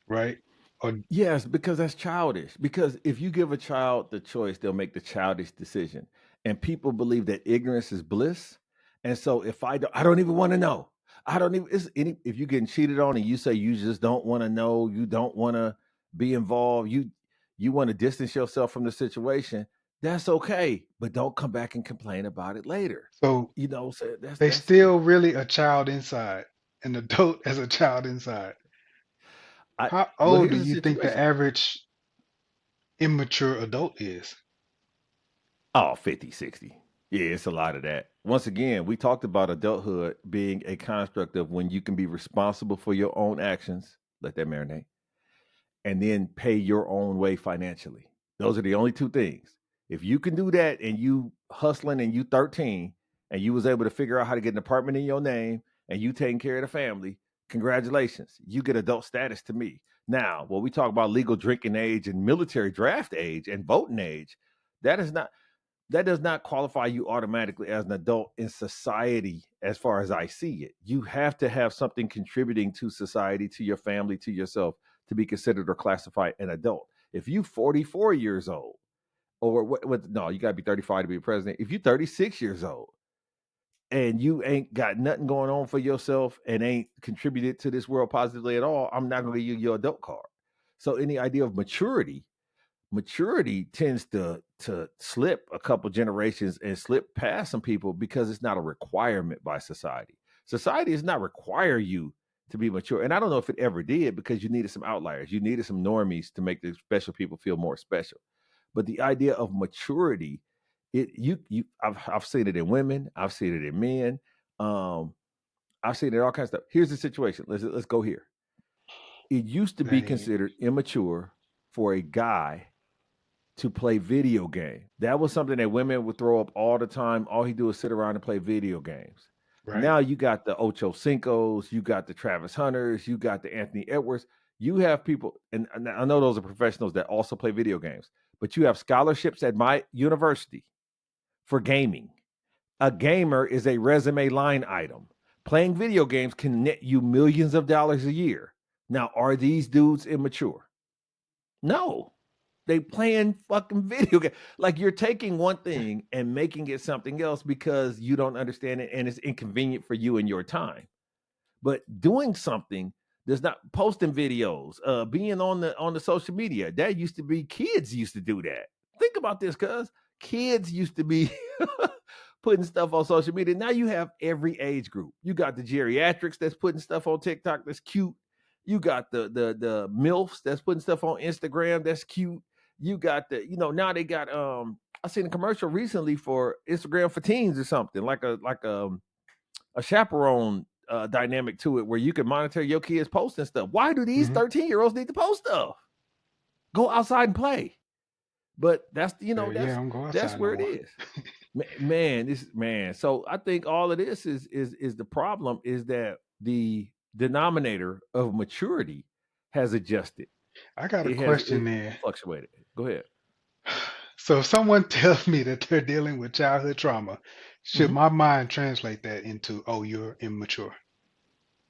right? Or Yes, because that's childish. Because if you give a child the choice, they'll make the childish decision. And people believe that ignorance is bliss. And so if I don't even want to know. I don't even if you're getting cheated on and you say you just don't want to know, you don't want to be involved, you want to distance yourself from the situation, that's okay. But don't come back and complain about it later. so So that's they that's still really a child inside, an adult as a child inside. I How well, old do here's the you think the situation. average immature adult is. Oh, 50, 60. Yeah, it's a lot of that. Once again, we talked about adulthood being a construct of when you can be responsible for your own actions, let that marinate, and then pay your own way financially. Those are the only two things. If you can do that and you hustling and you 13 and you was able to figure out how to get an apartment in your name and you taking care of the family, congratulations. You get adult status to me. Now, when we talk about legal drinking age and military draft age and voting age, that is not that does not qualify you automatically as an adult in society as far as I see it. You have to have something contributing to society, to your family, to yourself to be considered or classified an adult. If you 44 years old, or what no, you got to be 35 to be a president. If you 36 years old and you ain't got nothing going on for yourself and ain't contributed to this world positively at all, I'm not going to give you your adult card. So any idea of maturity tends to slip a couple generations and slip past some people because it's not a requirement by society. Society does not require you to be mature. And I don't know if it ever did because you needed some outliers. You needed some normies to make the special people feel more special. But the idea of maturity, I've seen it in women, I've seen it in men, um, I've seen it in all kinds of stuff. Here's the situation. Let's go here. It used to be Dang. considered immature for a guy to play video game. That was something that women would throw up all the time. All he do is sit around and play video games. Right. Now you got the Ocho Cincos, you got the Travis Hunters, you got the Anthony Edwards. You have people, and I know those are professionals that also play video games, but you have scholarships at my university for gaming. A gamer is a resume line item. Playing video games can net you millions of dollars a year. Now, are these dudes immature? No. They playing fucking video game. Like you're taking one thing and making it something else because you don't understand it and it's inconvenient for you and your time. But doing something does not posting videos, being on the social media. That used to be kids used to do that. Think about this, cuz kids used to be putting stuff on social media. Now you have every age group. You got the geriatrics that's putting stuff on TikTok that's cute. You got the MILFs that's putting stuff on Instagram that's cute. You got now they got I seen a commercial recently for Instagram for teens or something, like a chaperone dynamic to it where you can monitor your kids posting stuff. Why do these Hmm. 13-year-olds need to post stuff? Go outside and play. But that's Yeah, I'm going that's outside no where it more. is. Man. So I think all of this is the problem is that the denominator of maturity has adjusted. I got a It question there. fluctuated. Go ahead. So if someone tells me that they're dealing with childhood trauma, should Mhm. my mind translate that into, oh, you're immature?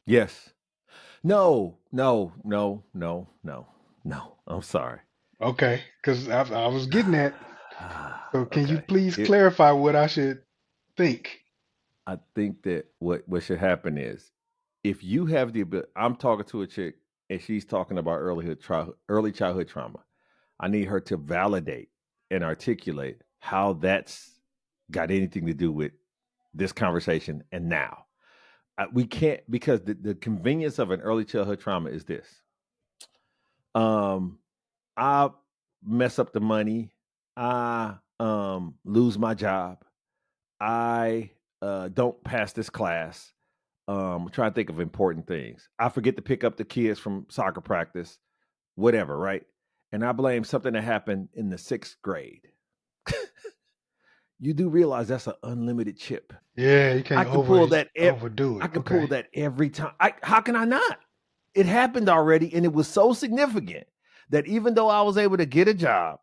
Yes. No. No. No. No. No. No. I'm sorry. Okay, because I was getting at. So can you Okay. please clarify what I should think? I think that what should happen is if you have the ability, I'm talking to a chick and she's talking about early childhood trauma. I need her to validate and articulate how that's got anything to do with this conversation and now. We can't because the convenience of an early childhood trauma is this. Um, I mess up the money. I lose my job. I don't pass this class. Trying to think of important things. I forget to pick up the kids from soccer practice, whatever, right? And I blame something that happened in the 6th grade. You do realize that's an unlimited chip. Yeah, you I can't can pull that. overdo I it. can pull Okay. that every time. How can I not? It happened already, and it was so significant that even though I was able to get a job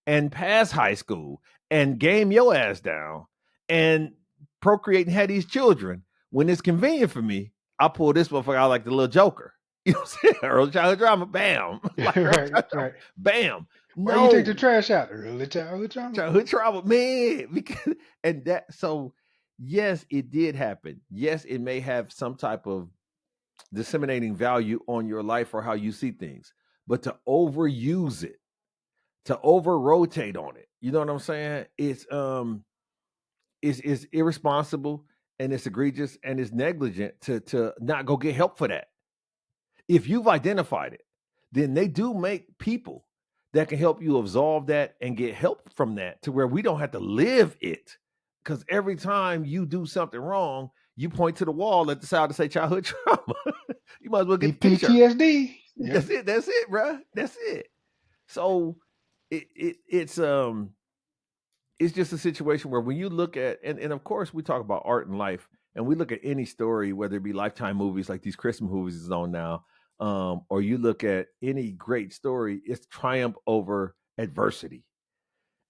and pass high school and game your ass down and procreate and have these children, when it's convenient for me, I pull this motherfucker out like the little Joker. You know what I'm saying? Early childhood drama, bam. Like early Right, childhood drama, right. bam. Why you take the No, trash out? Early childhood trauma? childhood trauma, man. Because and that so yes, it did happen. Yes, it may have some type of disseminating value on your life or how you see things, but to overuse it, to over rotate on it, you know what I'm saying? It's irresponsible and it's egregious and it's negligent to not go get help for that. If you've identified it, then they do make people that can help you absolve that and get help from that to where we don't have to live it. Because every time you do something wrong, you point to the wall at the side to say childhood trauma. You might as well get the t-shirt. PTSD. Yep. That's it. That's it, bro. That's it. So it's just a situation where when you look at and of course we talk about art and life and we look at any story, whether it be Lifetime movies like these Christmas movies is on now, or you look at any great story, it's triumph over adversity.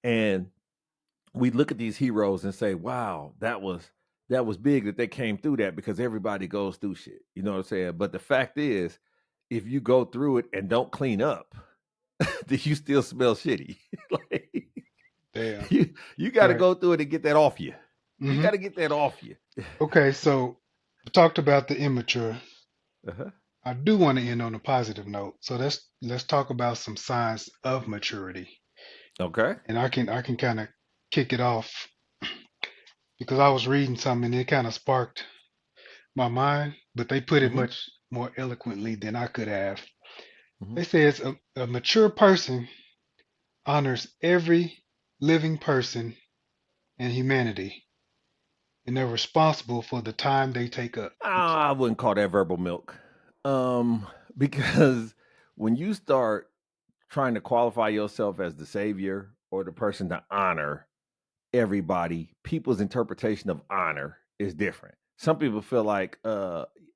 And we look at these heroes and say, wow, that was big that they came through that because everybody goes through shit. You know what I'm saying? But the fact is, if you go through it and don't clean up, then you still smell shitty. Like, Damn. you got to Right. go through it and get that off you. You Hmm. got to get that off you. Okay, so we talked about the immature. Uh-huh. I do want to end on a positive note. So let's talk about some signs of maturity. Okay. And I can kind of kick it off because I was reading something and it kind of sparked my mind, but they put it Mm-hmm. much more eloquently than I could have. Mm-hmm. They say a mature person honors every living person and humanity, and they're responsible for the time they take up. I wouldn't call that verbal milk. Because when you start trying to qualify yourself as the savior or the person to honor everybody, people's interpretation of honor is different. Some people feel like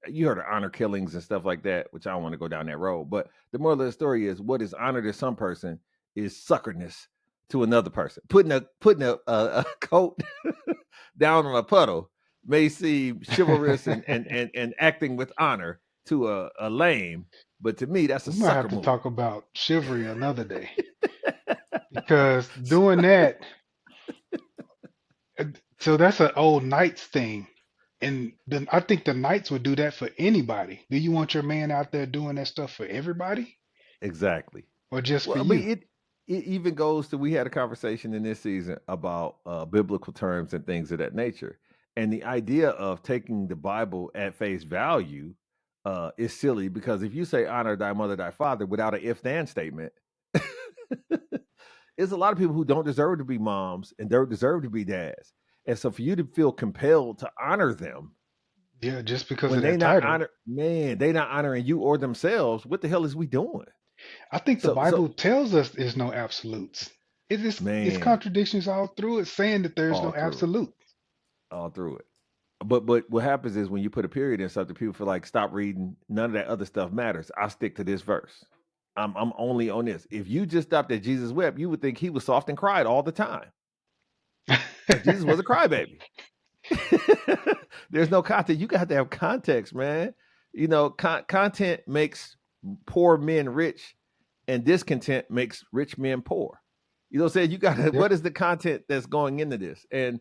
you heard of honor killings and stuff like that, which I don't want to go down that road. But the moral of the story is what is honor to some person is suckerness to another person. Putting a coat down on a puddle may seem chivalrous and acting with honor to a lame, but to me that's a We might have sucker to move. talk about chivalry another day because doing that, uh, so that's an old knights thing. And then I think the knights would do that for anybody. Do you want your man out there doing that stuff for everybody Exactly. or just for Well, I mean, you? it even goes to we had a conversation in this season about biblical terms and things of that nature, and the idea of taking the Bible at face value is silly because if you say honor thy mother, thy father without an if then statement, there's a lot of people who don't deserve to be moms and don't deserve to be dads, and so for you to feel compelled to honor them Yeah, just because when of they that not title. honor, man, they not honoring you or themselves. What the hell is we doing? I think the So Bible tells us there's no absolutes. It is it's man, contradictions all through it saying that there's all no through it, absolute. all through it. But what happens is when you put a period in something, people feel like stop reading. None of that other stuff matters. I stick to this verse. I'm only on this. If you just stopped at Jesus wept, you would think he was soft and cried all the time because Jesus was a crybaby. There's no content. You got to have context, man. You know, content makes poor men rich, and discontent makes rich men poor. You know what I'm saying? You got to. Yeah. What is the content that's going into this? And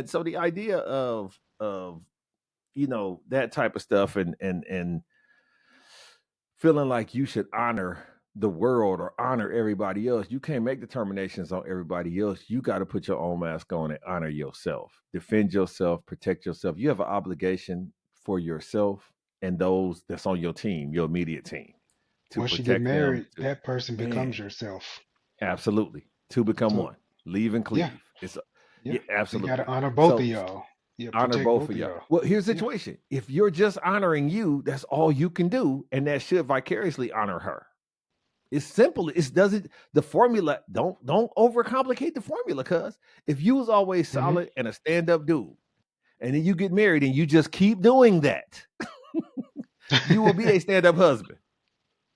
so the idea of that type of stuff and feeling like you should honor the world or honor everybody else. You can't make determinations on everybody else. You got to put your own mask on and honor yourself, defend yourself, protect yourself. You have an obligation for yourself and those that's on your team, your immediate team, to Once you get protect them. married, To that person man, becomes yourself. absolutely, to become So one, leave and yeah, cleave. yeah. Yeah, So you gotta absolutely. honor both of So y'all. Yeah, honor protect both both of of y'all. y'all. Well, here's the Yeah. situation. If you're just honoring you, that's all you can do, and that should vicariously honor her. It's simple. It doesn't the formula. Don't overcomplicate the formula, cuz if you was always Hmm. solid and a stand-up dude, and then you get married and you just keep doing that, you will be a stand-up husband.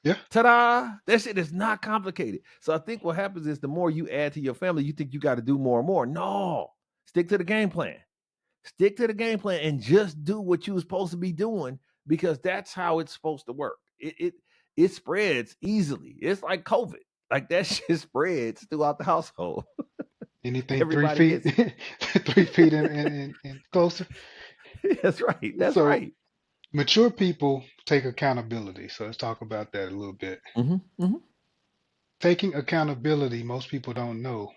Yeah. Ta-da! That shit is not complicated. So I think what happens is the more you add to your family, you think you got to do more and more. No, stick to the game plan. Stick to the game plan and just do what you were supposed to be doing because that's how it's supposed to work. It spreads easily. It's like COVID. Like that shit spreads throughout the household. Anything three Everybody feet, gets it. 3 feet and closer. That's right. That's So right. mature people take accountability. So let's talk about that a little bit. Hmm. Hmm. Taking accountability, most people don't know,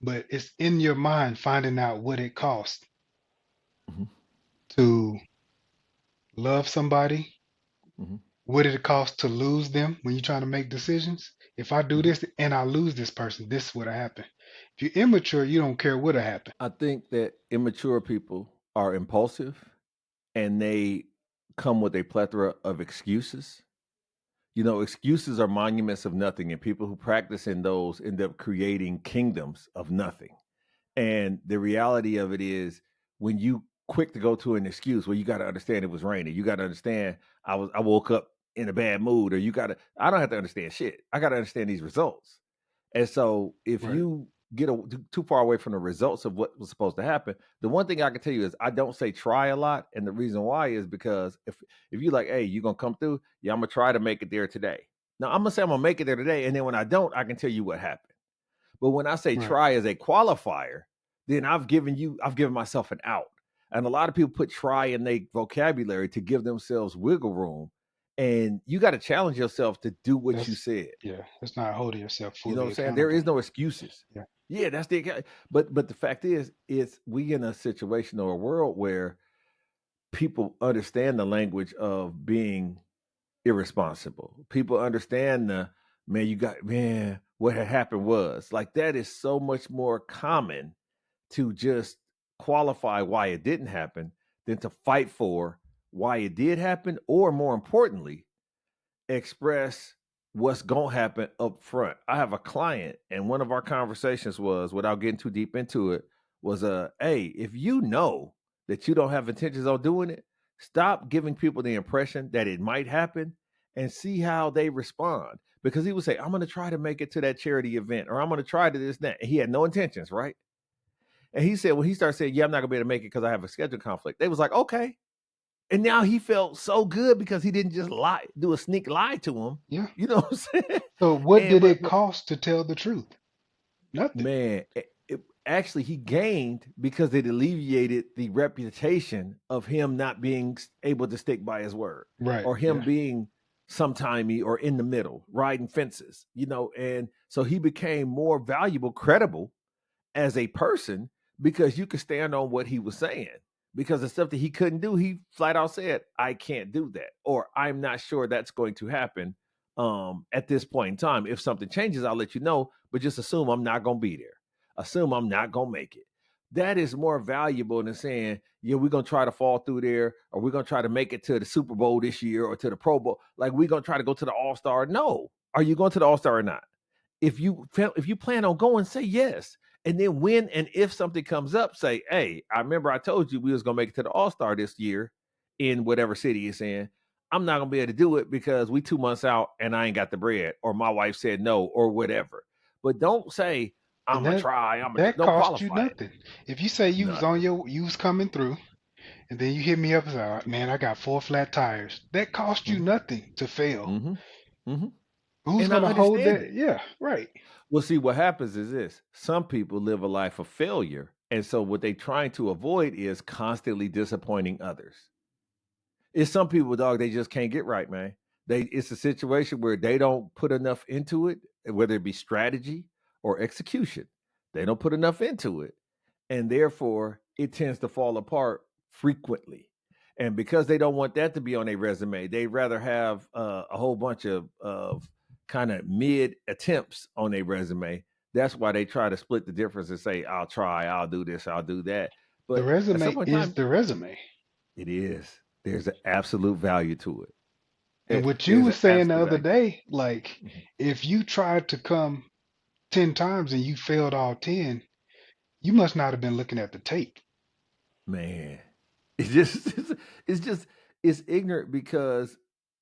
but it's in your mind finding out what it costs Hmm. to love somebody, Hmm. what did it cost to lose them when you're trying to make decisions? If I do Mhm. this and I lose this person, this would have happened. If you're immature, you don't care what have happened. I think that immature people are impulsive and they come with a plethora of excuses. You know, excuses are monuments of nothing, and people who practice in those end up creating kingdoms of nothing. And the reality of it is, when you quick to go to an excuse, well, you got to understand it was raining. You got to understand I woke up in a bad mood, or you got to. I don't have to understand shit. I got to understand these results. And so, if Right. you get too far away from the results of what was supposed to happen, the one thing I can tell you is I don't say try a lot, and the reason why is because if you like, hey, you gonna come through, yeah, I'm gonna try to make it there today. Now I'm gonna say I'm gonna make it there today, and then when I don't, I can tell you what happened. But when I say Right. try as a qualifier, then I've given myself an out. And a lot of people put try in their vocabulary to give themselves wiggle room. And you got to challenge yourself to do what you That's said. yeah. That's not holding yourself You know what fully I'm saying? There accountable. is no excuses. Yeah. Yeah, that's but the fact is, it's we in a situation or a world where people understand the language of being irresponsible. People understand the what had happened was like that is so much more common to just qualify why it didn't happen than to fight for why it did happen, or more importantly, express what's going to happen up front. I have a client, and one of our conversations was, without getting too deep into it, was hey, if you know that you don't have intentions on doing it, stop giving people the impression that it might happen and see how they respond. Because he would say, I'm going to try to make it to that charity event, or I'm going to try to this, that. And he had no intentions, right? And he said, when he started saying, yeah, I'm not going to be able to make it because I have a schedule conflict, they was like, okay. And now he felt so good because he didn't just do a sneak lie to him. Yeah. You know what I'm saying? So what And did it cost to tell the truth? Nothing. man, actually he gained because it alleviated the reputation of him not being able to stick by his word, Right. or him Yeah. being sometimey or in the middle, riding fences, and so he became more valuable, credible as a person, because you could stand on what he was saying. Because the stuff that he couldn't do, he flat out said, I can't do that, or I'm not sure that's going to happen at this point in time. If something changes, I'll let you know, but just assume I'm not going to be there. Assume I'm not going to make it. That is more valuable than saying, yeah, we're going to try to fall through there, or we're going to try to make it to the Super Bowl this year, or to the Pro Bowl. Like, we're going to try to go to the All-Star. No. Are you going to the All-Star or not? If you plan on going, say yes. And then when and if something comes up, say, hey, I remember I told you we was gonna make it to the All-Star this year in whatever city it's in. I'm not gonna be able to do it because we 2 months out and I ain't got the bread, or my wife said no, or whatever. But don't say, And I'm gonna try, don't cost you qualify it. nothing. If you say Nothing. you was coming through, and then you hit me up and say, man, I got 4 flat tires. That cost you Mm-hmm. nothing to fail. Mm-hmm. Mm-hmm. Who's And I gonna hold understand that? it. Yeah. Right. Well, see, what happens is this: some people live a life of failure. And so what they trying to avoid is constantly disappointing others. It's some people, dog, they just can't get right, man. It's a situation where they don't put enough into it, whether it be strategy or execution. They don't put enough into it. And therefore it tends to fall apart frequently. And because they don't want that to be on a resume, they'd rather have a whole bunch of kind of mid attempts on a resume. That's why they try to split the difference and say, I'll try, I'll do this, I'll do that. The But at some resume point in is time, the resume. it is. There's an absolute value to it. And what you There's were an saying the absolute other value. day, like Mhm. if you tried to come 10 times and you failed all 10, you must not have been looking at the tape. Man, it's just it's just it's ignorant because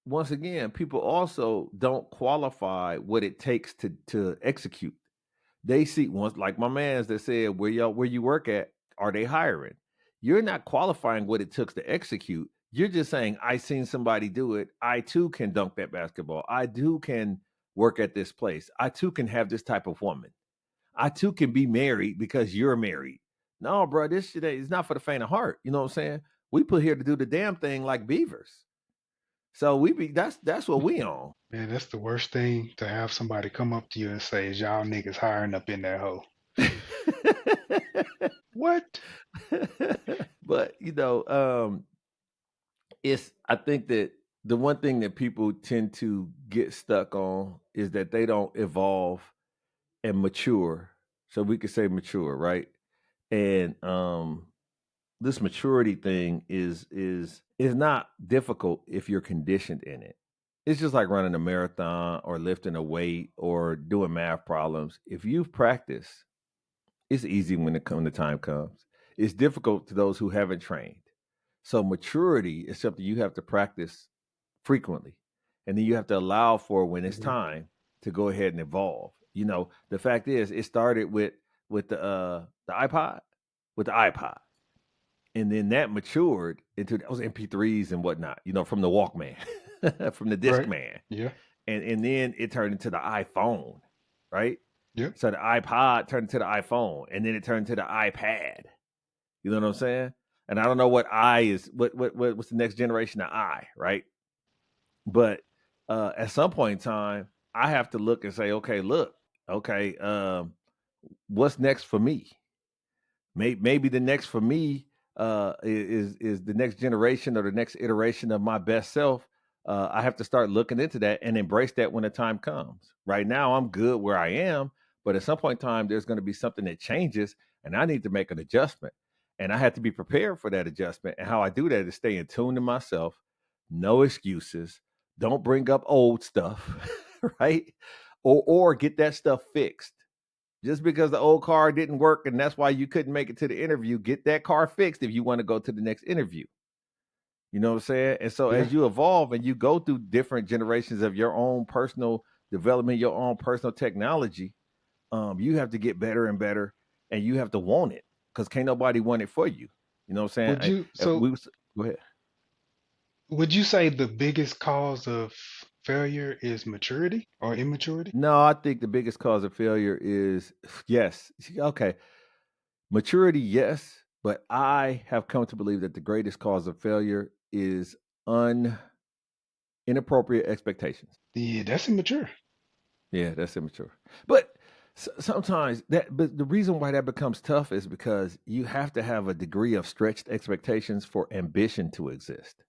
once again, people also don't qualify what it takes to execute. They see ones like my man's that said, where you work at, are they hiring? You're not qualifying what it took to execute. You're just saying, I seen somebody do it. I too can dunk that basketball. I too can work at this place. I too can have this type of woman. I too can be married because you're married. No, bro, this shit is not for the faint of heart. You know what I'm saying? We put here to do the damn thing like beavers. So that's what we on. Man, that's the worst thing to have somebody come up to you and say, is y'all niggas hiring up in that hole. What? But it's I think that the one thing that people tend to get stuck on is that they don't evolve and mature. So we could say mature, right? And this maturity thing is not difficult if you're conditioned in it. It's just like running a marathon or lifting a weight or doing math problems. If you've practiced, it's easy when the time comes. It's difficult to those who haven't trained. So maturity is something you have to practice frequently. And then you have to allow for when it's Mhm. time to go ahead and evolve. The fact is it started with the iPod, with the iPod. And then that matured into those MP3s and whatnot, from the Walkman, from the Right. Discman. Yeah. And then it turned into the iPhone, right? Yep. So the iPod turned into the iPhone, and then it turned to the iPad. You know what I'm saying? And I don't know what I is what's the next generation of I, right? But at some point in time, I have to look and say, okay, look, okay, what's next for me? Maybe the next for me is the next generation or the next iteration of my best self. I have to start looking into that and embrace that when the time comes. Right now, I'm good where I am, but at some point in time, there's going to be something that changes, and I need to make an adjustment. And I have to be prepared for that adjustment. And how I do that is stay in tune to myself, no excuses, don't bring up old stuff, right? Or get that stuff fixed. Just because the old car didn't work and that's why you couldn't make it to the interview, get that car fixed if you want to go to the next interview. You know what I'm saying? And so Yeah. as you evolve and you go through different generations of your own personal development, your own personal technology, you have to get better and better, and you have to want it because can't nobody want it for you. You know what I'm saying? Would you We so was, go ahead. would you say the biggest cause of failure is maturity or immaturity? No, I think the biggest cause of failure is yes. Okay. Maturity, yes, but I have come to believe that the greatest cause of failure is un inappropriate expectations. Yeah, that's immature. Yeah, that's immature. But sometimes but the reason why that becomes tough is because you have to have a degree of stretched expectations for ambition to exist.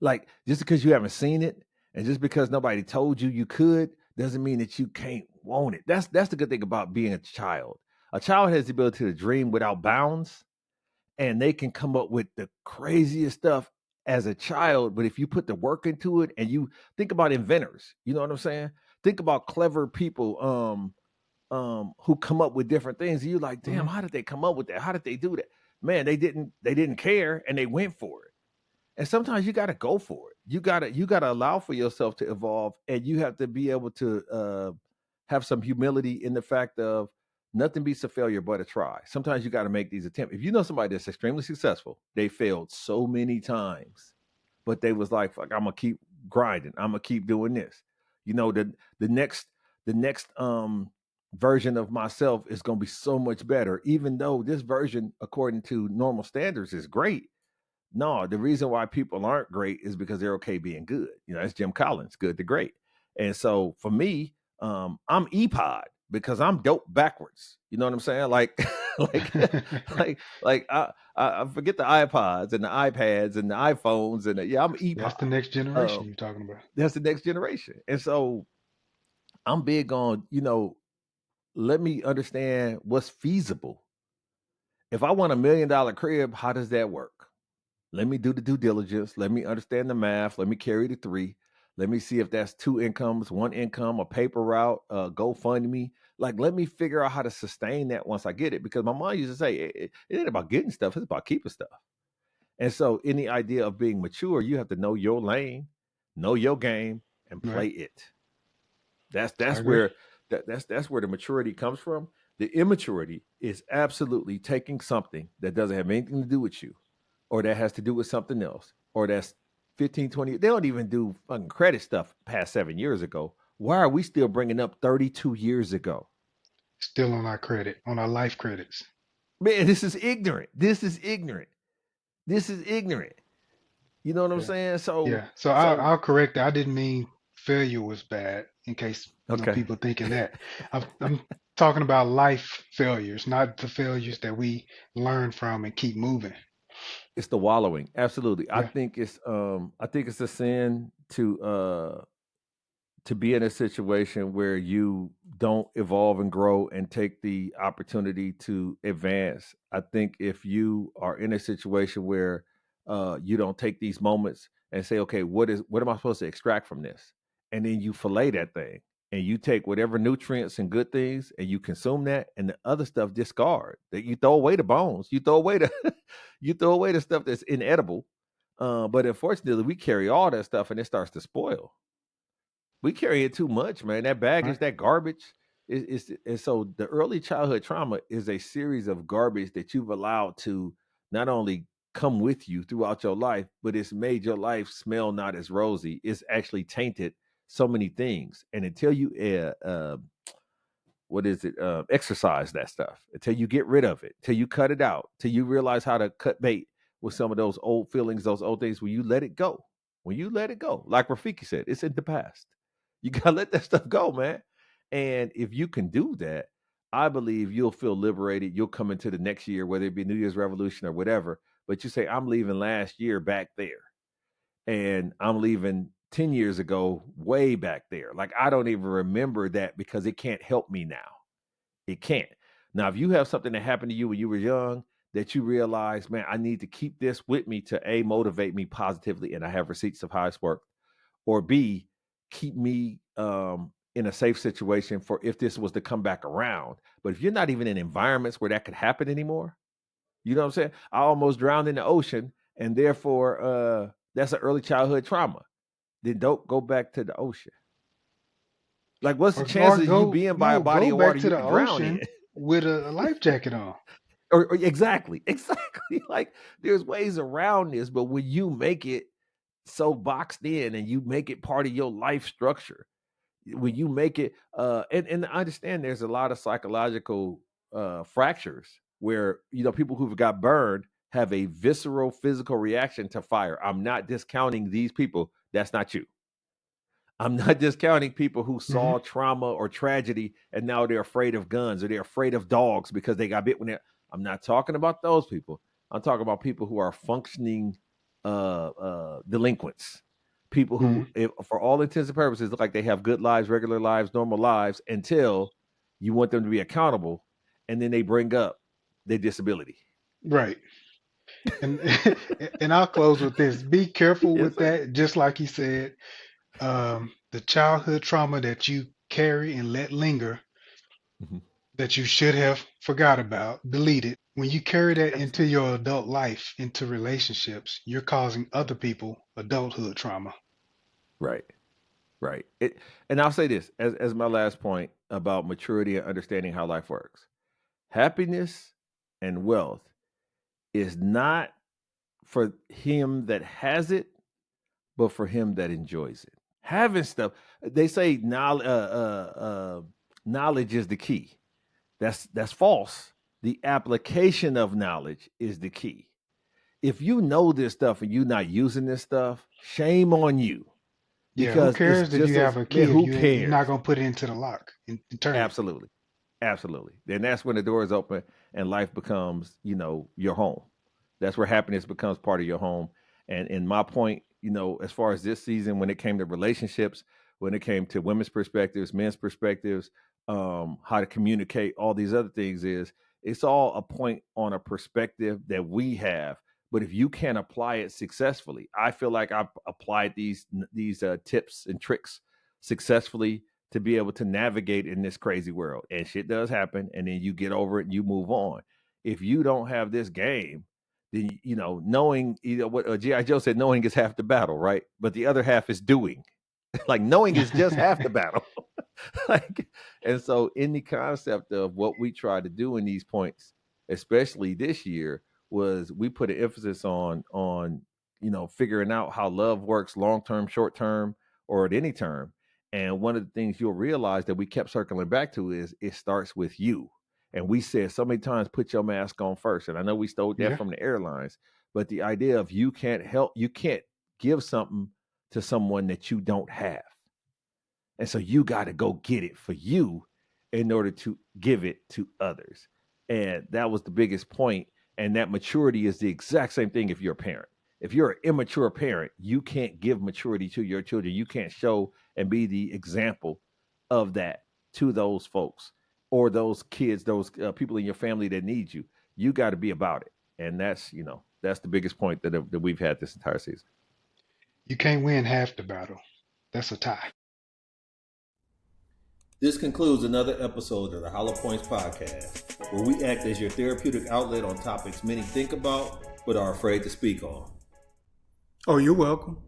Like just because you haven't seen it and just because nobody told you you could doesn't mean that you can't want it. That's the good thing about being a child. A child has the ability to dream without bounds, and they can come up with the craziest stuff as a child. But if you put the work into it and you think about inventors, you know what I'm saying? Think about clever people who come up with different things. And you're like, damn, Hmm. how did they come up with that? How did they do that? Man, they didn't care and they went for it. And sometimes you got to go for it. You got to allow for yourself to evolve, and you have to be able to have some humility in the fact of nothing beats a failure but a try. Sometimes you got to make these attempts. If you know somebody that's extremely successful, they failed so many times, but they was like, "Fuck, I'm gonna keep grinding. I'm gonna keep doing this." The next version of myself is gonna be so much better, even though this version, according to normal standards, is great. No, the reason why people aren't great is because they're okay being good. That's Jim Collins, good to great. And so for me, I'm EPOD because I'm dope backwards. You know what I'm saying? Like, like, I forget the iPods and the iPads and the iPhones and yeah, I'm That's the EPOD. next Uh, generation you're talking about. that's the next generation, and so I'm big on let me understand what's feasible. If I want $1 million crib, how does that work? Let me do the due diligence. Let me understand the math. Let me carry the three. Let me see if that's two incomes, one income, a paper route, GoFundMe. Like, let me figure out how to sustain that once I get it. Because my mom used to say, it ain't about getting stuff, it's about keeping stuff. And so, in the idea of being mature, you have to know your lane, know your game, and Right. play it. That's I that's agree. where that's where the maturity comes from. The immaturity is absolutely taking something that doesn't have anything to do with you, or that has to do with something else, or that's 15, 20. They don't even do fucking credit stuff past 7 years ago. Why are we still bringing up 32 years ago? Still on our credit, on our life credits. Man, this is ignorant. This is ignorant. This is ignorant. You know what I'm Yeah. saying? So, Yeah. So I'll, so I'll correct that. I didn't mean failure was bad in case okay. people thinking that. I'm talking about life failures, not the failures that we learn from and keep moving. It's the wallowing. Absolutely. Yeah. I think it's a sin to be in a situation where you don't evolve and grow and take the opportunity to advance. I think if you are in a situation where you don't take these moments and say, okay, what am I supposed to extract from this? And then you fillet that thing and you take whatever nutrients and good things and you consume that and the other stuff discard. That you throw away the bones, you throw away the you throw away the stuff that's inedible. But unfortunately, we carry all that stuff and it starts to spoil. We carry it too much, man. That baggage, Right. that garbage is and so the early childhood trauma is a series of garbage that you've allowed to not only come with you throughout your life, but it's made your life smell not as rosy. It's actually tainted so many things. And until you what is it? Exercise that stuff until you get rid of it, till you cut it out, till you realize how to cut bait with some of those old feelings, those old things. When you let it go, like Rafiki said, it's in the past. You gotta let that stuff go, man. And if you can do that, I believe you'll feel liberated. You'll come into the next year, whether it be New Year's Revolution or whatever. But you say, I'm leaving last year back there and I'm leaving 10 years ago way back there. Like I don't even remember that because it can't help me now. It can't. Now, if you have something that happened to you when you were young that you realize, man, I need to keep this with me to A, motivate me positively, and I have receipts of how it's worked, or B, keep me in a safe situation for if this was to come back around. But if you're not even in environments where that could happen anymore, you know what I'm saying? I almost drowned in the ocean, and therefore that's an early childhood trauma. Then don't go back to the ocean. Like, what's the Or chances of you go being by a no, body go of water back to you the can drown ocean in? with a life jacket on. Or exactly, exactly. Like, there's ways around this, but when you make it so boxed in and you make it part of your life structure, when you make it, and I understand there's a lot of psychological fractures where people who've got burned have a visceral physical reaction to fire. I'm not discounting these people. That's not you. I'm not discounting people who Hmm. saw trauma or tragedy and now they're afraid of guns or they're afraid of dogs because they got bit when they're. I'm not talking about those people. I'm talking about people who are functioning delinquents. People Hmm. who, for all intents and purposes, look like they have good lives, regular lives, normal lives until you want them to be accountable, and then they bring up their disability. Right. And and I'll close with this. Be careful Yes, with sir. that. Just like he said, the childhood trauma that you carry and let linger Mhm. that you should have forgot about, deleted. When you carry that into Absolutely. your adult life, into relationships, you're causing other people adulthood trauma. Right. Right. And I'll say this as my last point about maturity and understanding how life works. Happiness and wealth is not for him that has it, but for him that enjoys it. Having stuff, they say knowledge is the key. That's false. The application of knowledge is the key. If you know this stuff and you're not using this stuff, shame on you Yeah, who because it's cares if you just have as a man. key if Who you're not cares? gonna put it into the lock and turn it? Absolutely. Absolutely. Then that's when the doors open and life becomes, your home. That's where happiness becomes part of your home. And in my point, as far as this season, when it came to relationships, when it came to women's perspectives, men's perspectives, how to communicate, all these other things is it's all a point on a perspective that we have. But if you can apply it successfully, I feel like I've applied these tips and tricks successfully to be able to navigate in this crazy world. And shit does happen, and then you get over it and you move on. If you don't have this game, then knowing what GI Joe said, knowing is half the battle, right? But the other half is doing. Like knowing is just half the battle. Like, and so in the concept of what we try to do in these points, especially this year, was we put an emphasis on figuring out how love works long term, short term, or at any term. And one of the things you'll realize that we kept circling back to is it starts with you. And we said so many times, put your mask on first. And I know we stole that Yeah, from the airlines, but the idea of you can't give something to someone that you don't have. And so you got to go get it for you in order to give it to others. And that was the biggest point. And that maturity is the exact same thing if you're a parent. If you're an immature parent, you can't give maturity to your children. You can't show and be the example of that to those folks or those kids, those people in your family that need you. You got to be about it. And that's, that's the biggest point that we've had this entire season. You can't win half the battle. That's a tie. This concludes another episode of the Hollow Points Podcast, where we act as your therapeutic outlet on topics many think about but are afraid to speak on. Oh, you're welcome.